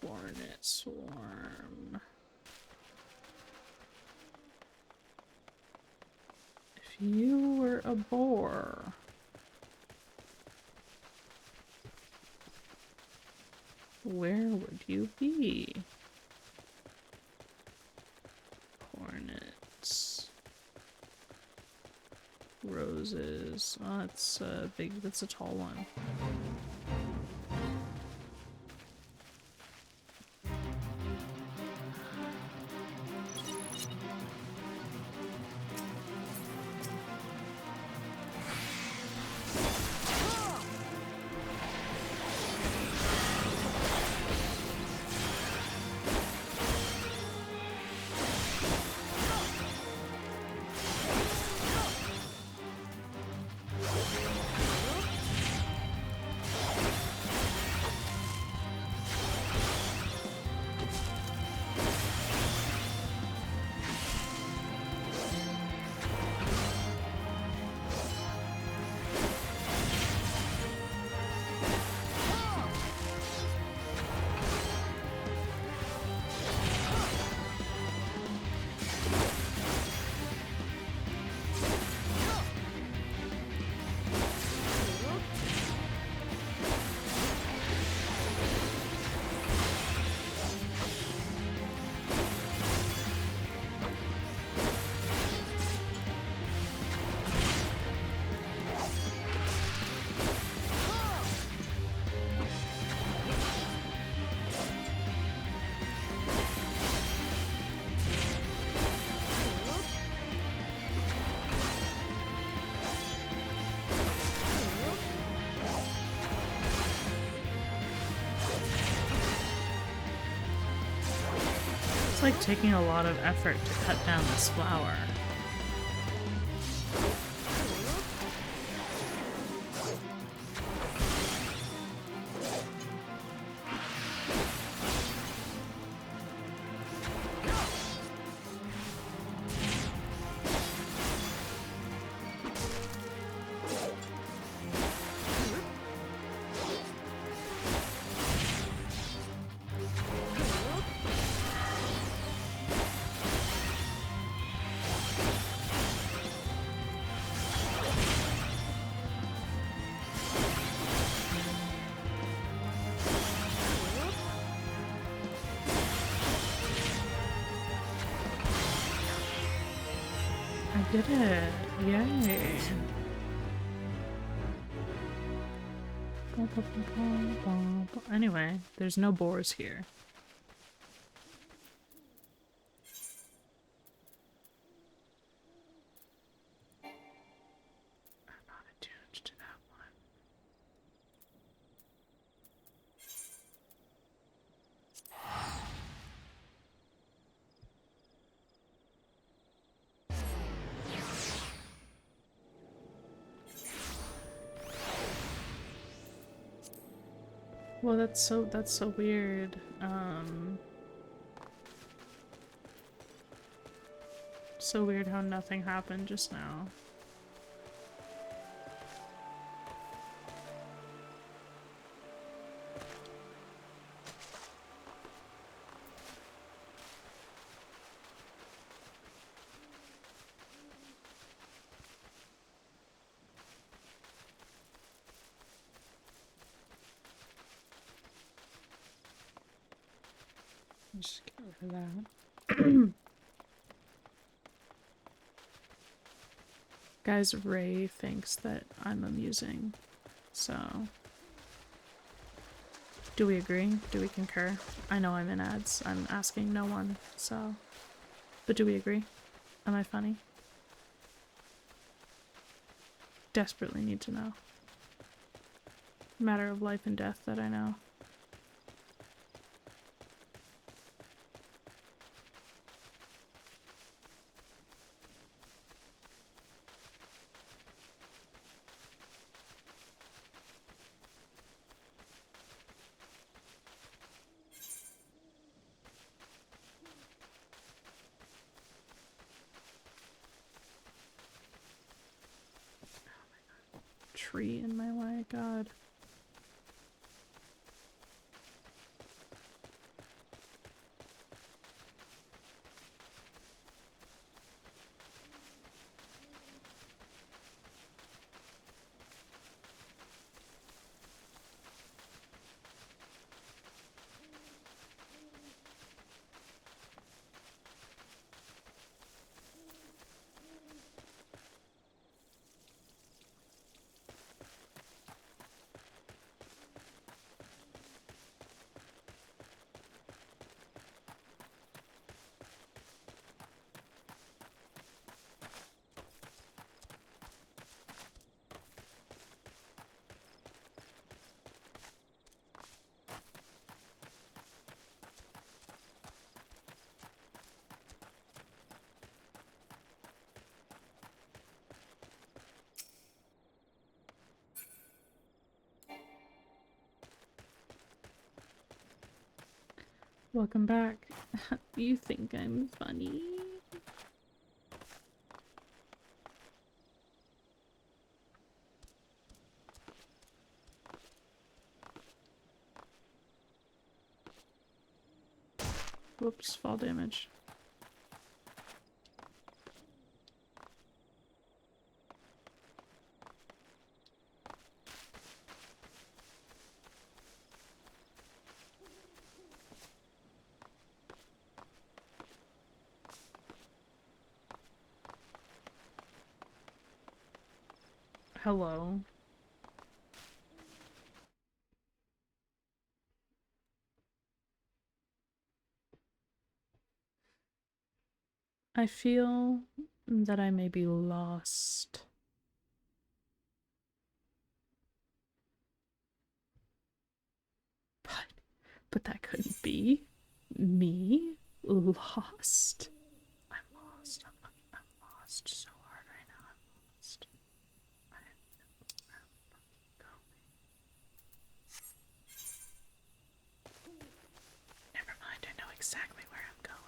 [SPEAKER 1] Hornet swarm. If you were a boar, where would you be? Hornets. Roses. Oh, that's a big, that's a tall one. It's like taking a lot of effort to cut down this flower. I did it! Yay! Anyway, there's no boars here. I'm not attuned to that one. Well, that's so weird. So weird how nothing happened just now. Just get rid of that. Guys, Ray thinks that I'm amusing, so... Do we agree? Do we concur? I know I'm in ads. I'm asking no one, so... But do we agree? Am I funny? Desperately need to know. Matter of life and death that I know. Tree in my way, God. Welcome back. You think I'm funny? Whoops, fall damage. Hello. I feel that I may be lost. But that couldn't be me lost. I'm lost. I'm lost so hard right now. I'm lost. I don't know where I'm going. Never mind, I know exactly where I'm going.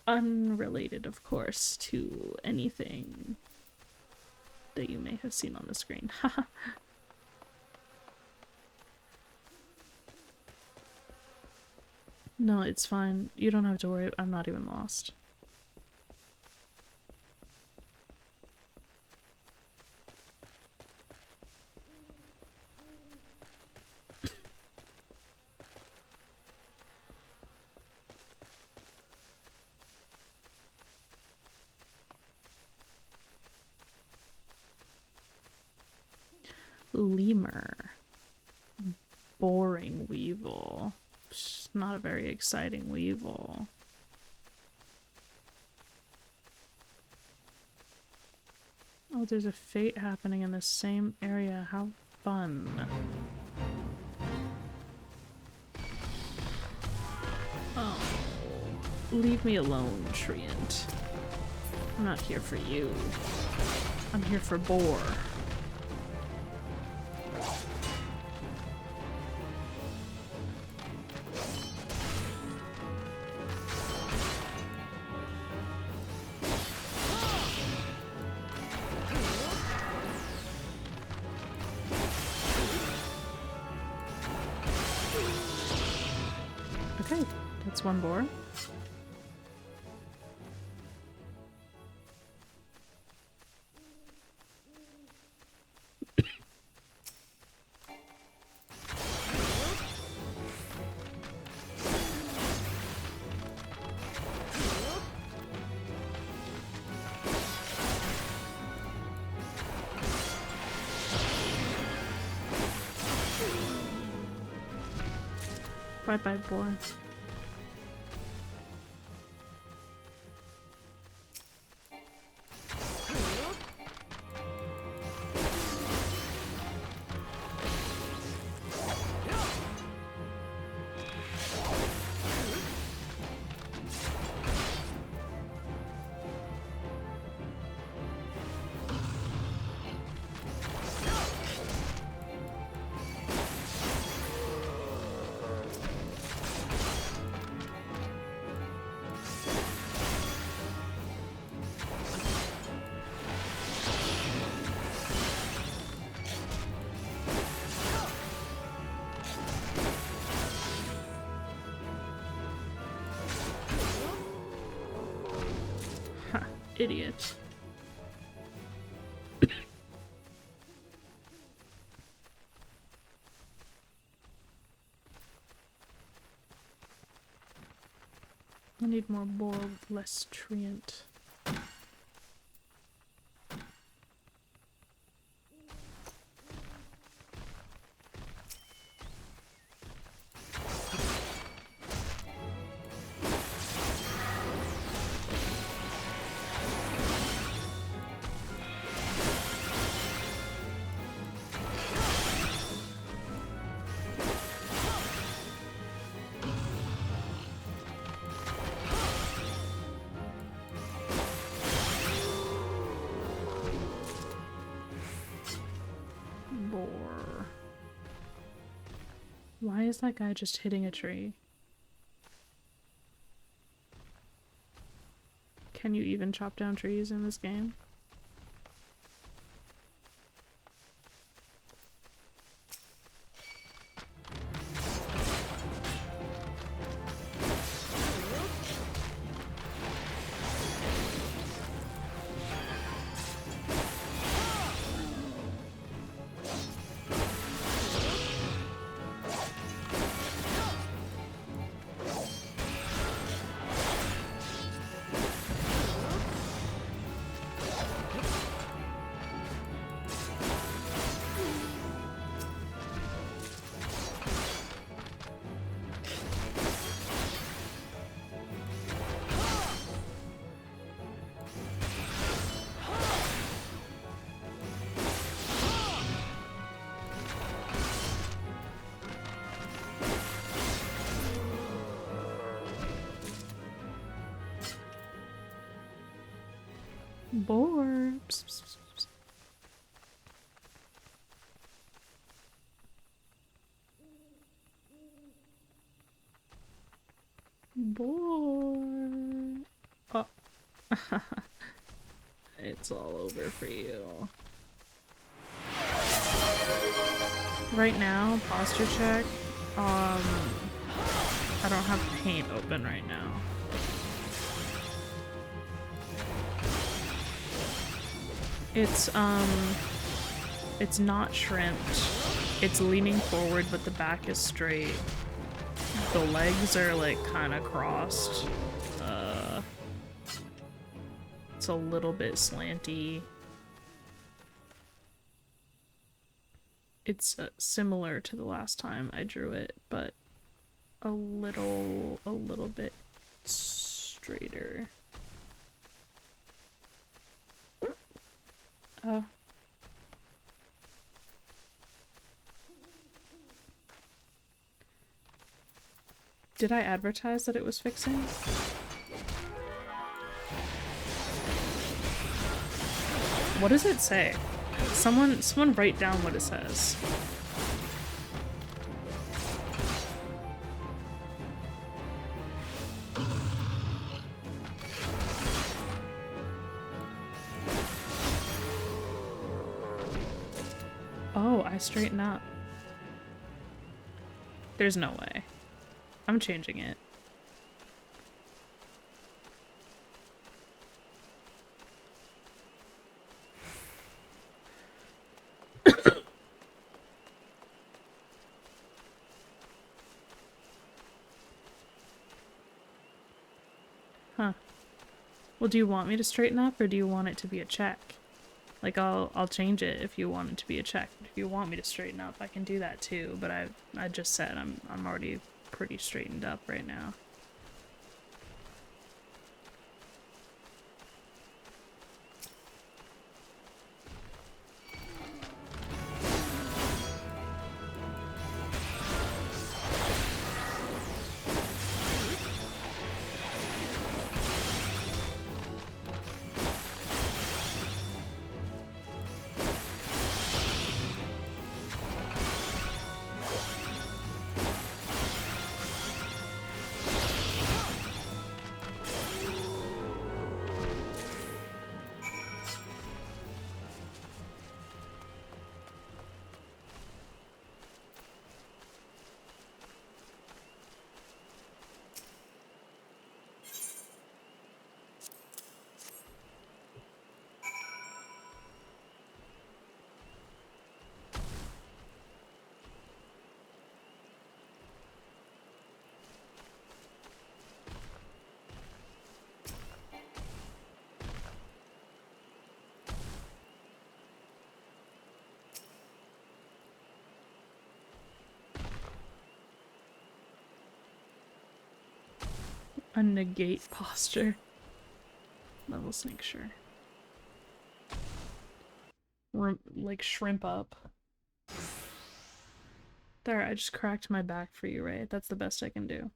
[SPEAKER 1] Unrelated, of course, to anything that you may have seen on the screen. Haha. No, it's fine. You don't have to worry. I'm not even lost. Lemur. Boring weevil. Not a very exciting weevil. Oh, there's a fate happening in the same area. How fun. Oh. Leave me alone, Treant. I'm not here for you. I'm here for boar. It's one boar. Bye-bye, boar. Idiot. I need more boar, less treant. Why is that guy just hitting a tree? Can you even chop down trees in this game? Boar. Psst, psst, psst, psst. Boar. Oh. It's all over for you. Right now, posture check. I don't have paint open right now. It's not shrimped. It's leaning forward, but the back is straight. The legs are like kind of crossed. It's a little bit slanty. It's similar to the last time I drew it, but a little bit straighter. Oh. Did I advertise that it was fixing? What does it say? Someone write down what it says. Oh, I straighten up. There's no way. I'm changing it. Well, do you want me to straighten up or do you want it to be a check? Like, I'll change it if you want it to be a check. If you want me to straighten up, I can do that too, but I just said I'm already pretty straightened up right now. A negate posture. Level snake, sure. Like shrimp up. There, I just cracked my back for you, right? That's the best I can do.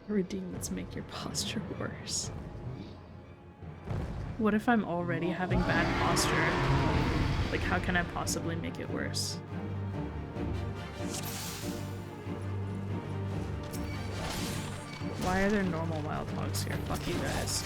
[SPEAKER 1] Redeemers make your posture worse. What if I'm already having bad posture? Like, how can I possibly make it worse? Why are there normal wild hogs here? Fuck you guys.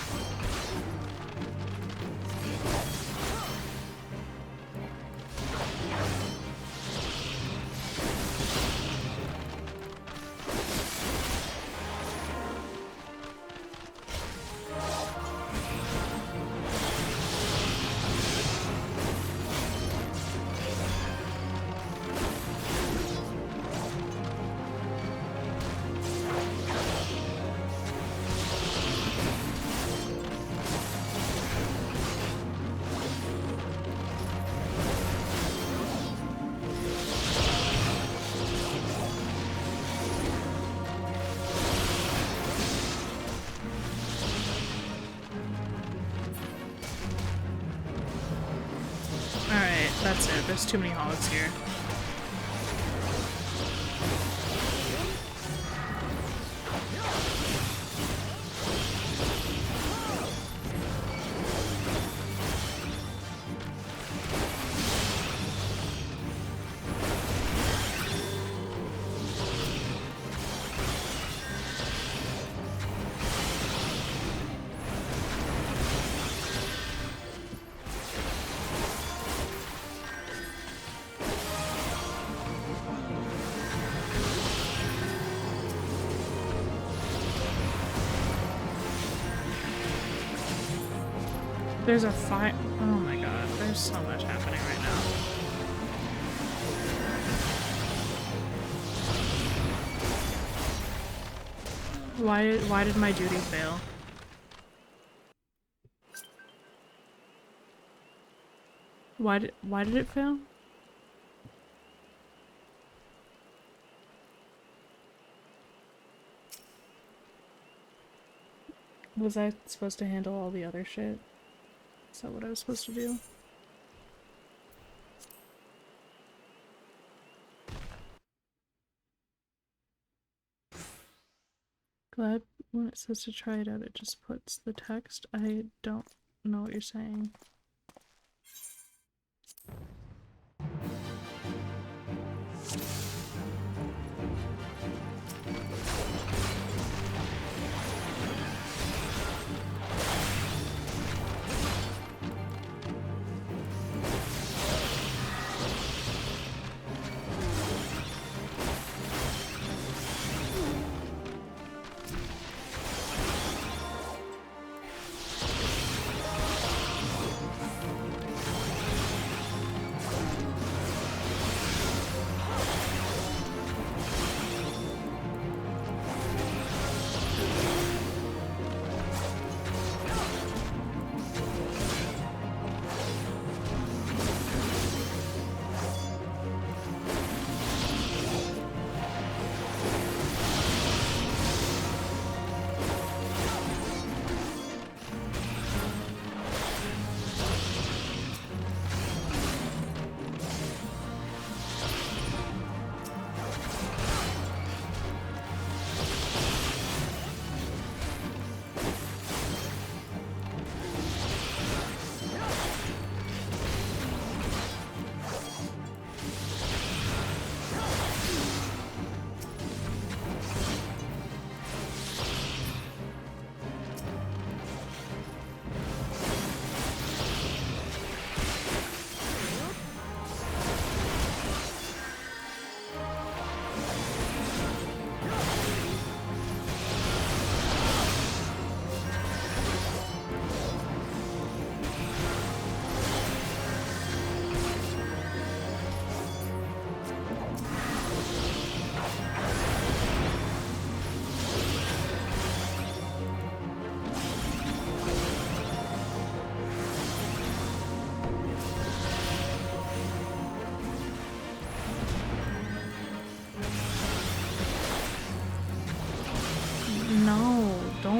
[SPEAKER 1] That's it, there's too many hogs here. There's a fire. Oh my god, there's so much happening right now. Why did my duty fail? Why did it fail? Was I supposed to handle all the other shit? Is that what I was supposed to do? Glad when it says to try it out, it just puts the text. I don't know what you're saying.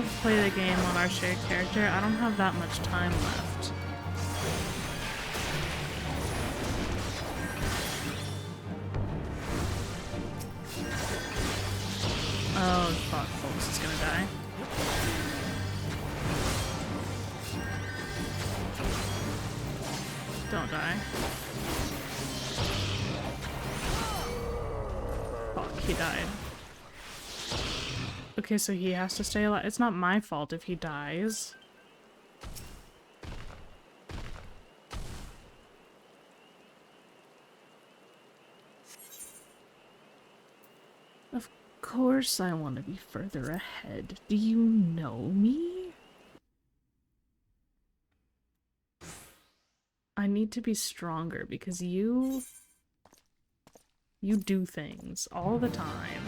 [SPEAKER 1] We'll play the game on our shared character. I don't have that much time left. Oh fuck, folks is gonna die. Don't die. Fuck, he died. Okay, so he has to stay alive. It's not my fault if he dies. Of course I want to be further ahead. Do you know me? I need to be stronger because you do things all the time.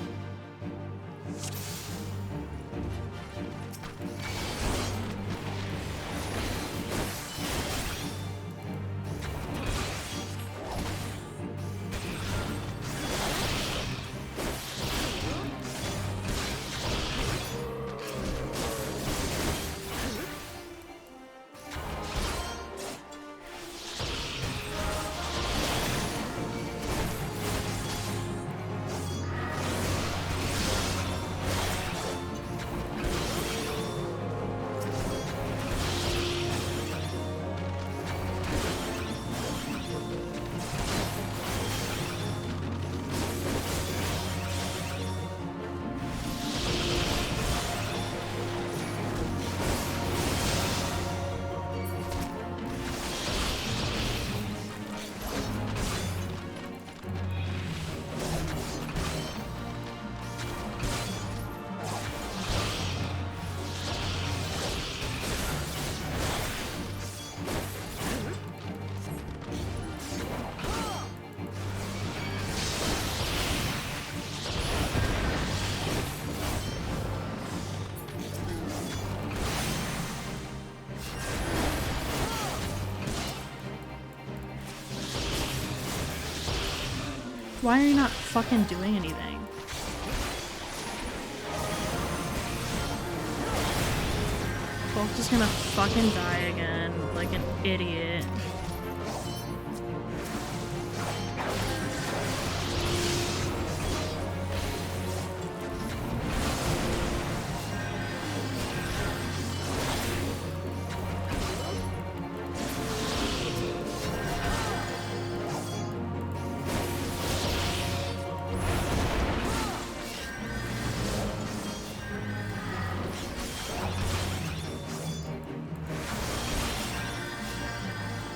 [SPEAKER 1] Why are you not fucking doing anything? Bulk's just gonna fucking die again, like an idiot.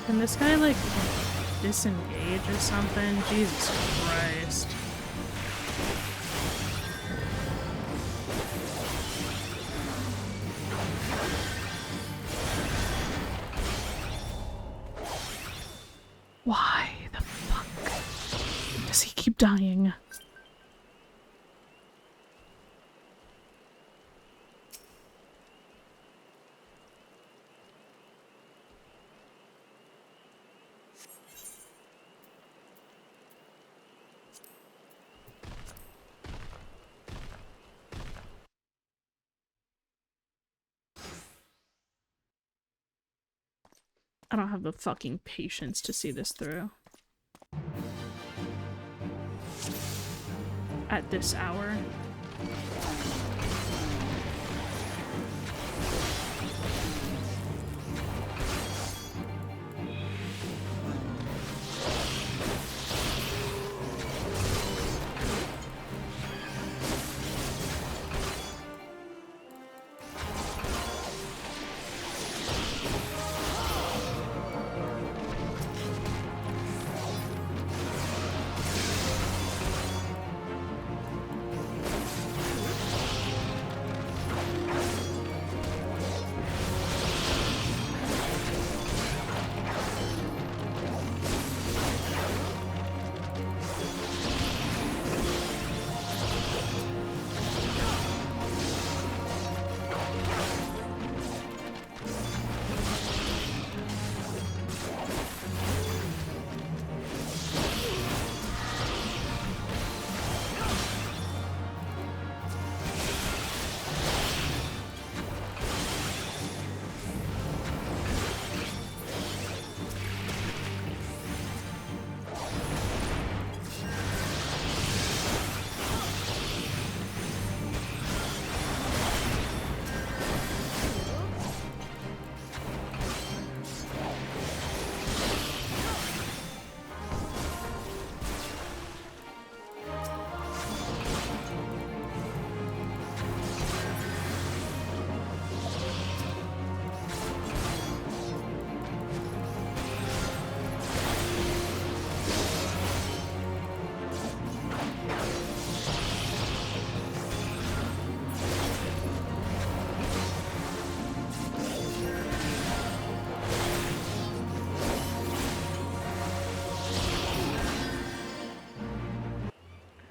[SPEAKER 1] Can this guy, like, disengage or something? Jesus Christ. Why the fuck does he keep dying? I don't have the fucking patience to see this through. At this hour.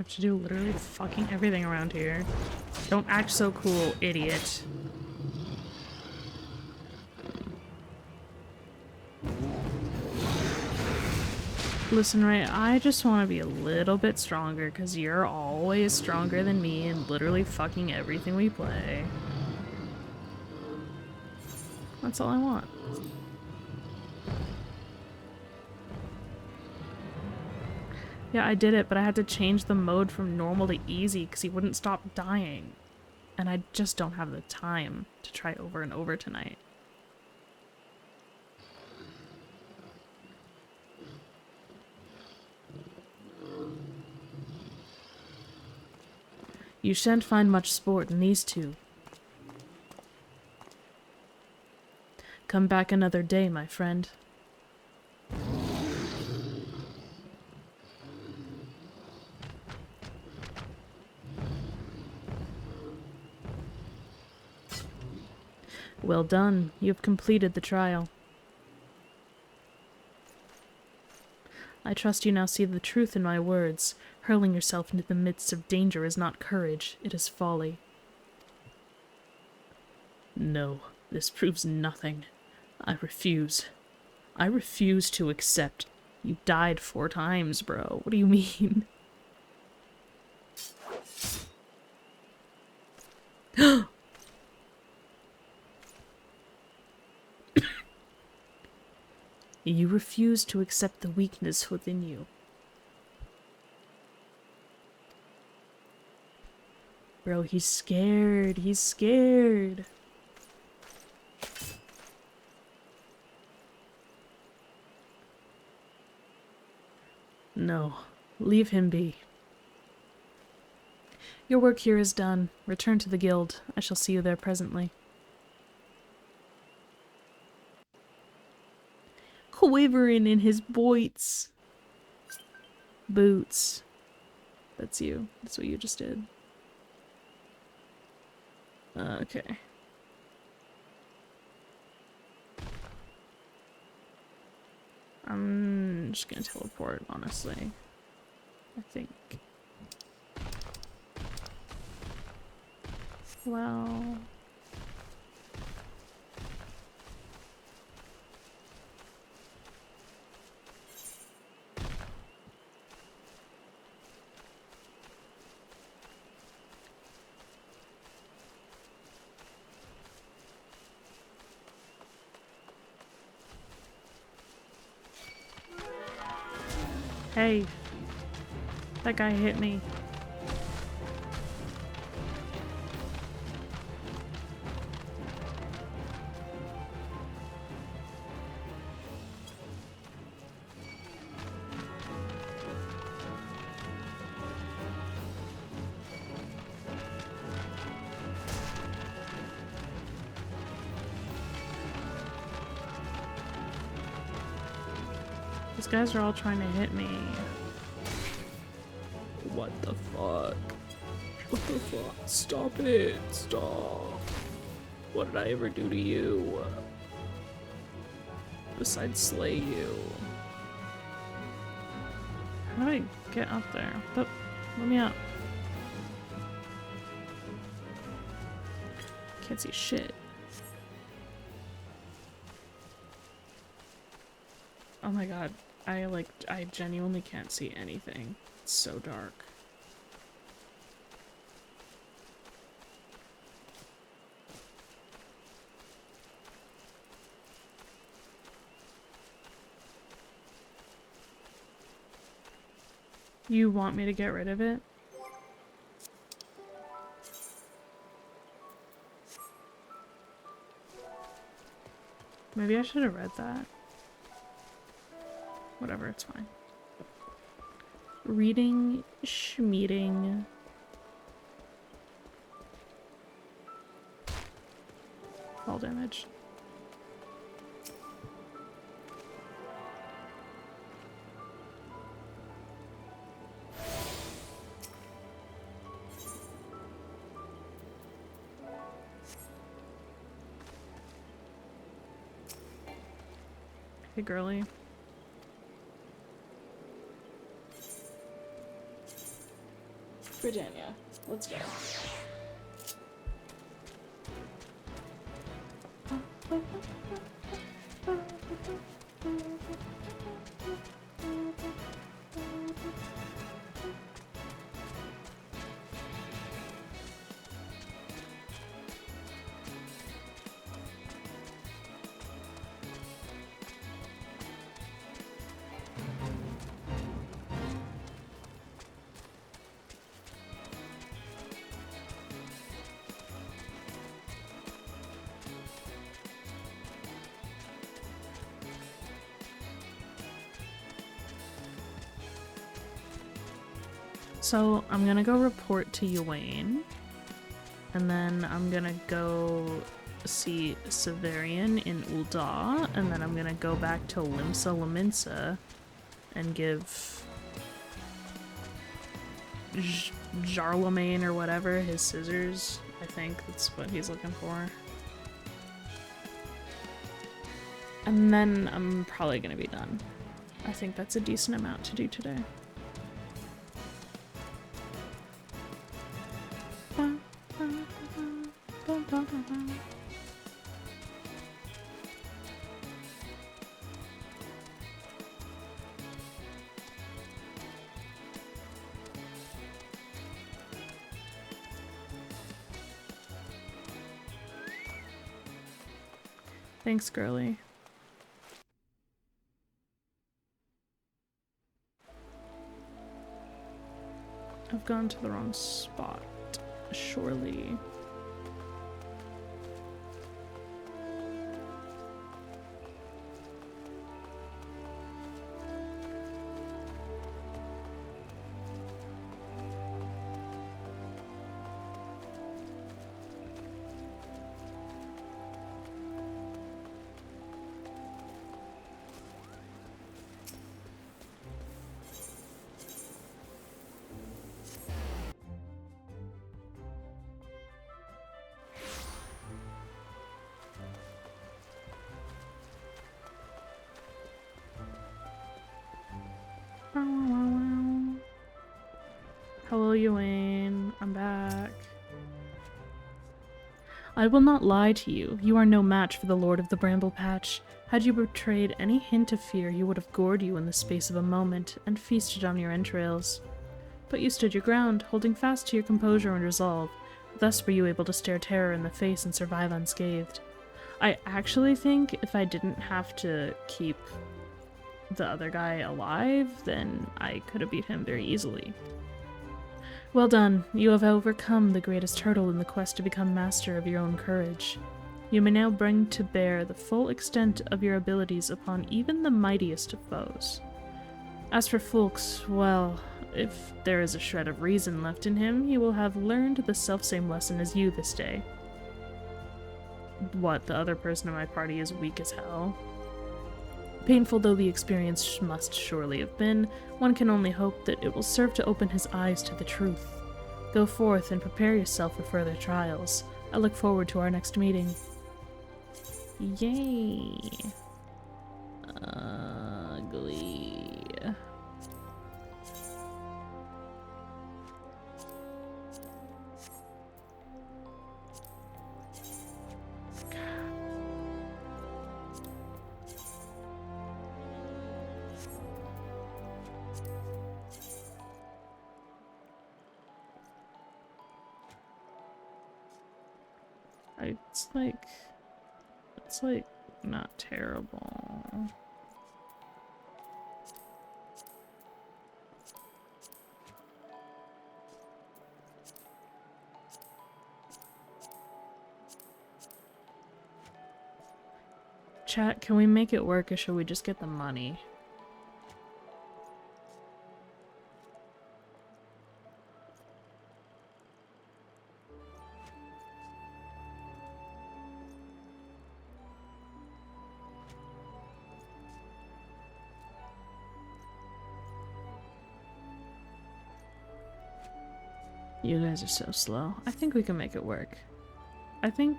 [SPEAKER 1] have to do literally fucking everything around here. Don't act so cool, idiot. Listen, Ray, I just want to be a little bit stronger because you're always stronger than me and literally fucking everything we play. That's all I want. Yeah, I did it, but I had to change the mode from normal to easy because he wouldn't stop dying. And I just don't have the time to try over and over tonight. You shan't find much sport in these two. Come back another day, my friend. Well done. You have completed the trial. I trust you now see the truth in my words. Hurling yourself into the midst of danger is not courage, it is folly. No, this proves nothing. I refuse. I refuse to accept. You died 4 times, bro. What do you mean? You refuse to accept the weakness within you. Bro, he's scared. He's scared. No, leave him be. Your work here is done. Return to the guild. I shall see you there presently. Quivering in his boots. Boots. That's you. That's what you just did. Okay. I'm just gonna teleport, honestly. I think. Well... Hey, that guy hit me. These guys are all trying to hit me. What the fuck? What the fuck? Stop it! Stop! What did I ever do to you? Besides slay you. How do I get up there? Let me out. Can't see shit. Oh my god. I genuinely can't see anything. It's so dark. You want me to get rid of it? Maybe I should have read that. Whatever, it's fine. Reading, schmeeting. Fall damage. Hey, girly. Britannia. Let's go. So I'm gonna go report to Ywain, and then I'm gonna go see Severian in Ul'dah, and then I'm gonna go back to Limsa Lominsa and give Jarlemagne or whatever his scissors. I think that's what he's looking for. And then I'm probably gonna be done. I think that's a decent amount to do today. Thanks, girly. I've gone to the wrong spot, surely. Hello, Ywain. I'm back. I will not lie to you. You are no match for the Lord of the Bramble Patch. Had you betrayed any hint of fear, he would have gored you in the space of a moment and feasted on your entrails. But you stood your ground, holding fast to your composure and resolve. Thus were you able to stare terror in the face and survive unscathed. I actually think if I didn't have to keep the other guy alive, then I could have beat him very easily. Well done. You have overcome the greatest hurdle in the quest to become master of your own courage. You may now bring to bear the full extent of your abilities upon even the mightiest of foes. As for Fulks, well, if there is a shred of reason left in him, he will have learned the selfsame lesson as you this day. What, the other person in my party is weak as hell? Painful though the experience must surely have been, one can only hope that it will serve to open his eyes to the truth. Go forth and prepare yourself for further trials. I look forward to our next meeting. Yay! Ugly. It's like not terrible. Chat, can we make it work or should we just get the money? You guys are so slow. I think we can make it work. I think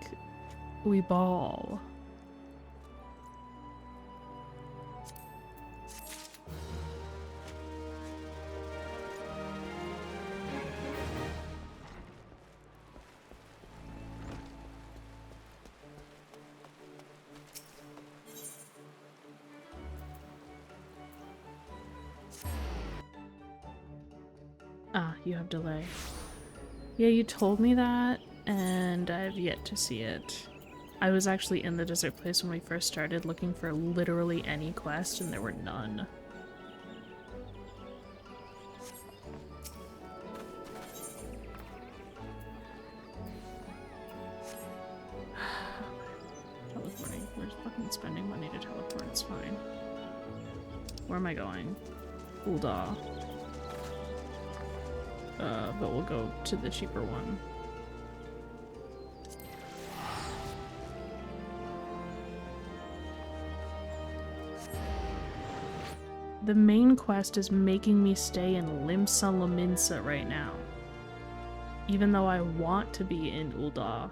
[SPEAKER 1] we ball. you have delay. Yeah, you told me that, and I've yet to see it. I was actually in the desert place when we first started looking for literally any quest, and there were none. Teleporting. We're just fucking spending money to teleport, it's fine. Where am I going? Ul'dah. But we'll go to the cheaper one. The main quest is making me stay in Limsa Lominsa right now. Even though I want to be in Ul'dah.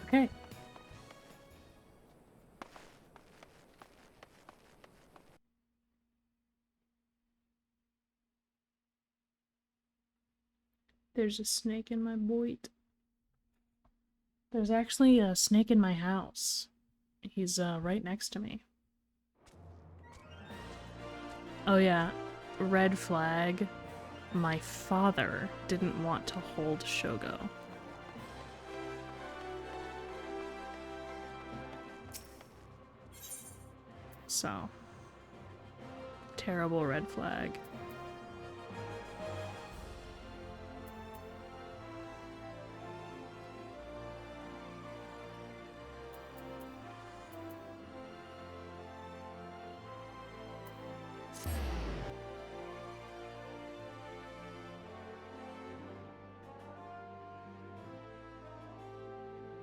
[SPEAKER 1] Okay. There's a snake in my boit. There's actually a snake in my house. He's right next to me. Oh yeah, red flag. My father didn't want to hold Shogo. So, terrible red flag.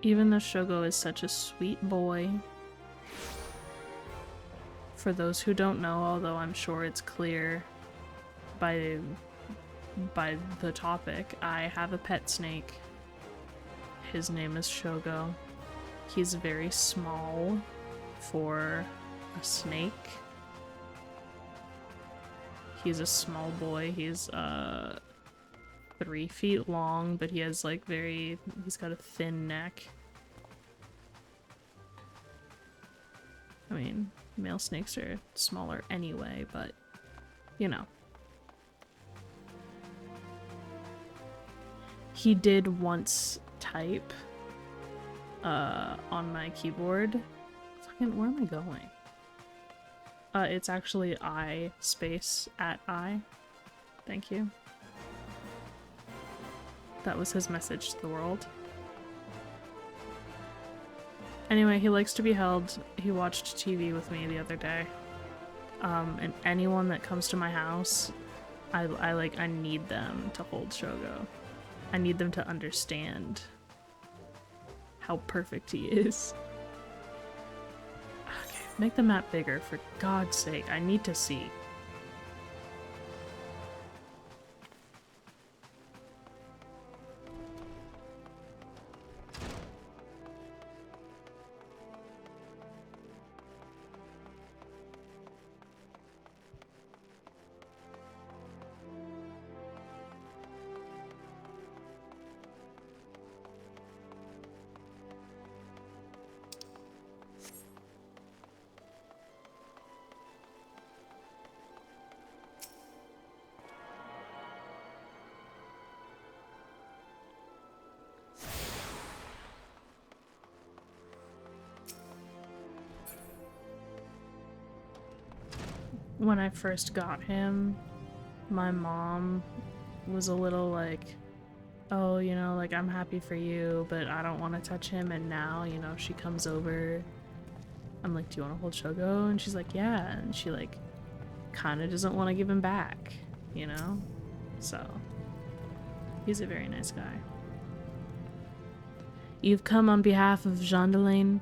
[SPEAKER 1] Even though Shogo is such a sweet boy, for those who don't know, although I'm sure it's clear by the topic, I have a pet snake. His name is Shogo. He's very small for a snake. He's a small boy. He's 3 feet long, but he has like he's got a thin neck. I mean, male snakes are smaller anyway, but you know. He did once type on my keyboard. Fucking, where am I going? It's actually I space at I. Thank you. That was his message to the world. Anyway, he likes to be held. He watched TV with me the other day. And anyone that comes to my house, I need them to hold Shogo. I need them to understand how perfect he is. Okay, make the map bigger, for God's sake. I need to see. when I first got him, my mom was a little like, oh, you know, like, I'm happy for you, but I don't want to touch him. And now, you know, she comes over. I'm like, do you want to hold Shogo? And she's like, yeah. And she, like, kind of doesn't want to give him back, you know? So, he's a very nice guy. You've come on behalf of Jean-Delaine?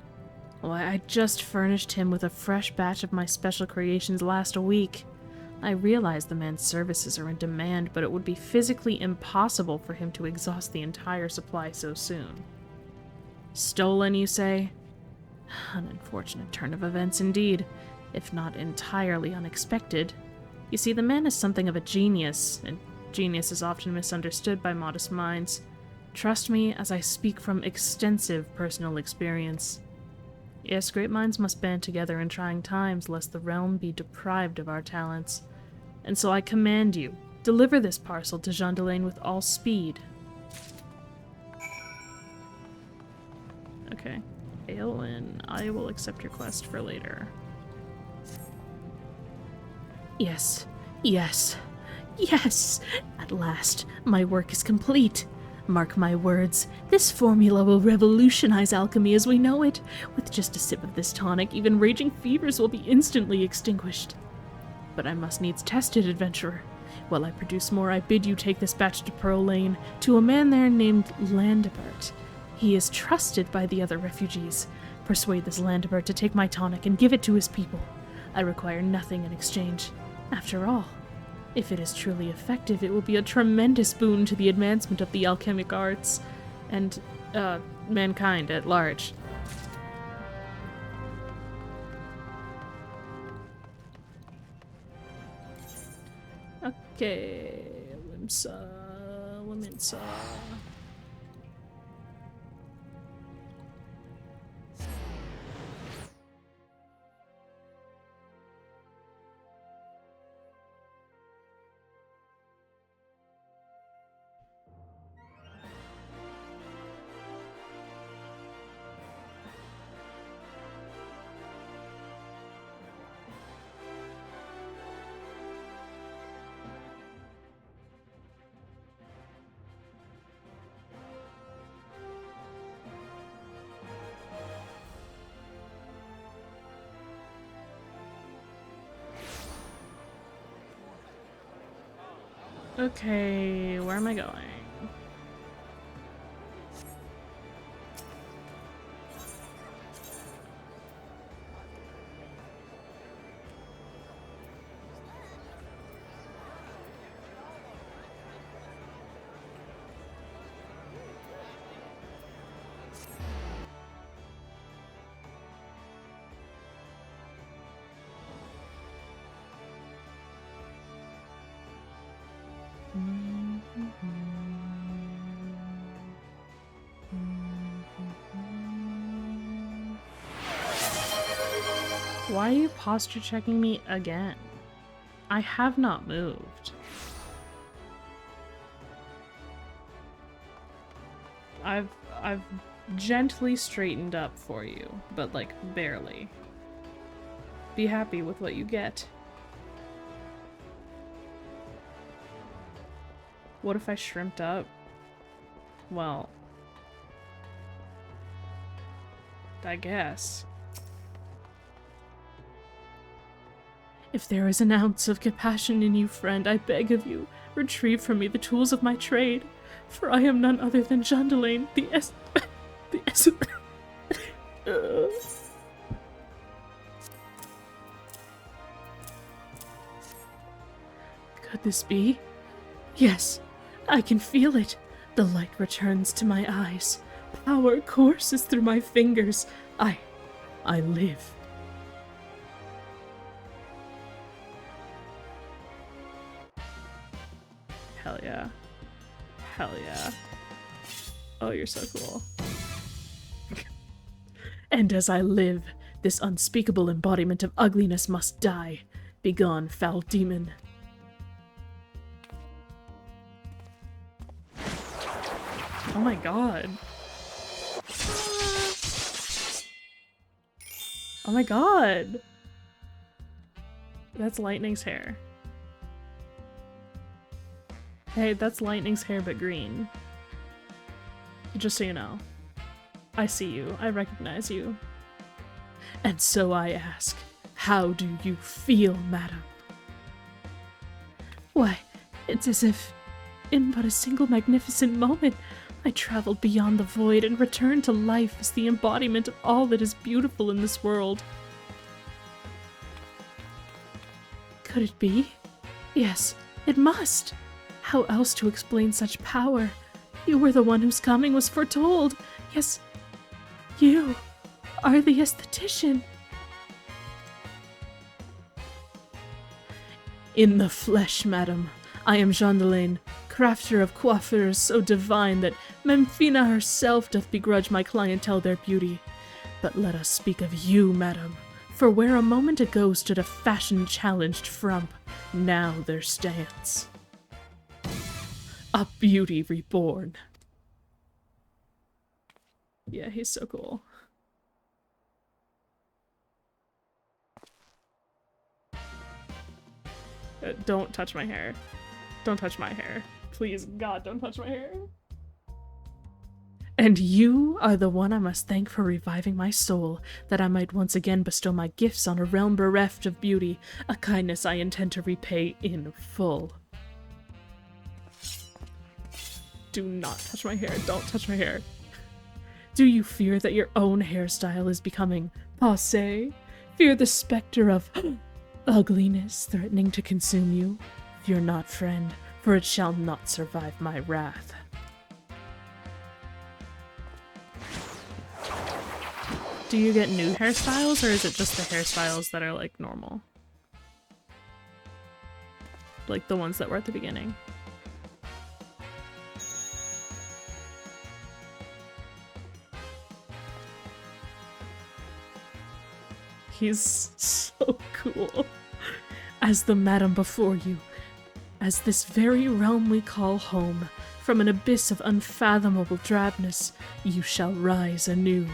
[SPEAKER 1] Why, I just furnished him with a fresh batch of my special creations last week. I realize the man's services are in demand, but it would be physically impossible for him to exhaust the entire supply so soon. Stolen, you say? An unfortunate turn of events indeed, if not entirely unexpected. You see, the man is something of a genius, and genius is often misunderstood by modest minds. Trust me as I speak from extensive personal experience. Yes, great minds must band together in trying times, lest the realm be deprived of our talents. And so I command you, deliver this parcel to Jean-Delaine with all speed. Okay. Aelin, I will accept your quest for later. Yes, yes, yes! At last, my work is complete. Mark my words, this formula will revolutionize alchemy as we know it. With just a sip of this tonic, even raging fevers will be instantly extinguished. But I must needs test it, adventurer. While I produce more, I bid you take this batch to Pearl Lane, to a man there named Landibert. He is trusted by the other refugees. Persuade this Landibert to take my tonic and give it to his people. I require nothing in exchange. After all, if it is truly effective, it will be a tremendous boon to the advancement of the alchemic arts and, mankind at large. Okay, Limsa. Okay, where am I going? Why are you posture checking me again? I have not moved. I've gently straightened up for you, but like barely. Be happy with what you get. What if I shrimped up? Well, I guess. If there is an ounce of compassion in you, friend, I beg of you, retrieve from me the tools of my trade, for I am none other than Jean-Delaine, Could this be? Yes, I can feel it. The light returns to my eyes. Power courses through my fingers. I live. Hell yeah. Hell yeah. Oh, you're so cool. And as I live, this unspeakable embodiment of ugliness must die. Begone, foul demon. Oh my god. Oh my god. That's Lightning's hair. Hey, that's Lightning's hair but green. Just so you know. I see you. I recognize you. And so I ask, how do you feel, madam? Why, it's as if, in but a single magnificent moment, I traveled beyond the void and returned to life as the embodiment of all that is beautiful in this world. Could it be? Yes, it must. How else to explain such power? You were the one whose coming was foretold. Yes, you are the aesthetician. In the flesh, madam. I am Jean crafter of coiffures so divine that Memphina herself doth begrudge my clientele their beauty. But let us speak of you, madam, for where a moment ago stood a fashion-challenged frump, now there stands a beauty reborn. Yeah, he's so cool. Don't touch my hair. Don't touch my hair. Please, God, don't touch my hair. And you are the one I must thank for reviving my soul, that I might once again bestow my gifts on a realm bereft of beauty, a kindness I intend to repay in full. Do not touch my hair. Don't touch my hair. Do you fear that your own hairstyle is becoming passé? Fear the specter of ugliness threatening to consume you? Fear not, friend, for it shall not survive my wrath. Do you get new hairstyles, or is it just the hairstyles that are, like, normal? Like the ones that were at the beginning? He's so cool. As the madam before you, as this very realm we call home, from an abyss of unfathomable drabness, you shall rise anew.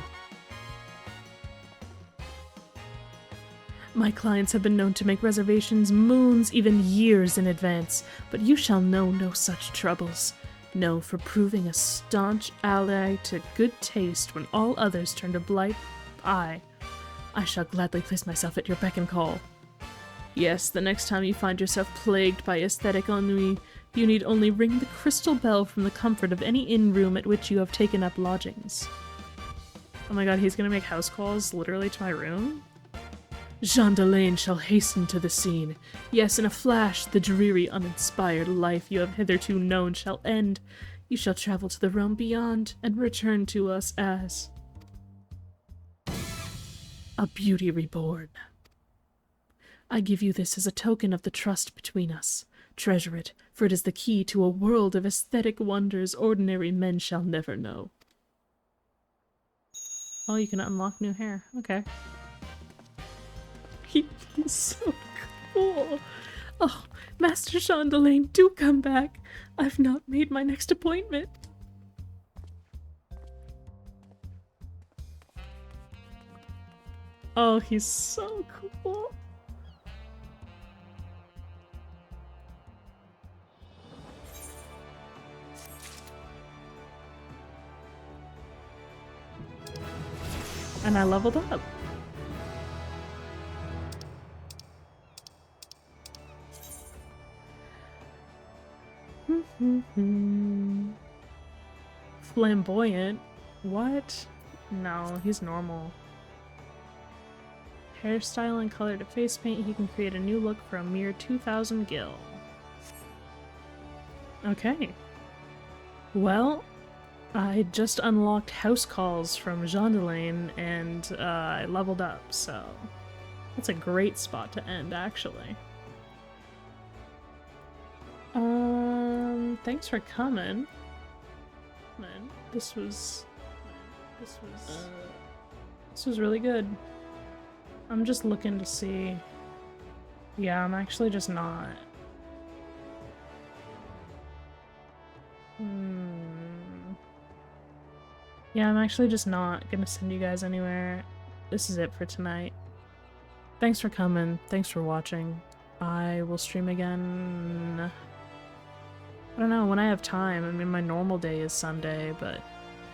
[SPEAKER 1] My clients have been known to make reservations moons, even years in advance, but you shall know no such troubles. No, for proving a staunch ally to good taste when all others turned a blind eye, I shall gladly place myself at your beck and call. Yes, the next time you find yourself plagued by aesthetic ennui, you need only ring the crystal bell from the comfort of any inn room at which you have taken up lodgings. Oh my god, he's gonna make house calls literally to my room? Jean Delane shall hasten to the scene. Yes, in a flash, the dreary, uninspired life you have hitherto known shall end. You shall travel to the realm beyond and return to us as a beauty reborn. I give you this as a token of the trust between us. Treasure it, for it is the key to a world of aesthetic wonders ordinary men shall never know. Oh, you can unlock new hair. Okay. He's so cool. Oh, Master Jean Delane, do come back. I've not made my next appointment. Oh, he's so cool. And I leveled up. Flamboyant? What? No, he's normal. Hairstyle and color to face paint, he can create a new look for a mere 2,000 gil. Okay. Well, I just unlocked house calls from Jean Delane and I leveled up, so that's a great spot to end, actually. Thanks for coming. Man, this was really good. I'm just looking to see. Yeah, I'm actually just not. Yeah, I'm actually just not gonna send you guys anywhere. This is it for tonight. Thanks for coming. Thanks for watching. I will stream again. I don't know, when I have time. I mean, my normal day is Sunday, but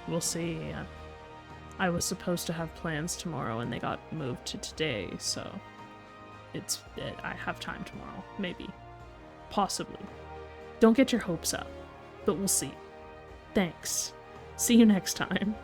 [SPEAKER 1] we'll see. I was supposed to have plans tomorrow and they got moved to today, so I have time tomorrow. Maybe. Possibly. Don't get your hopes up, but we'll see. Thanks. See you next time.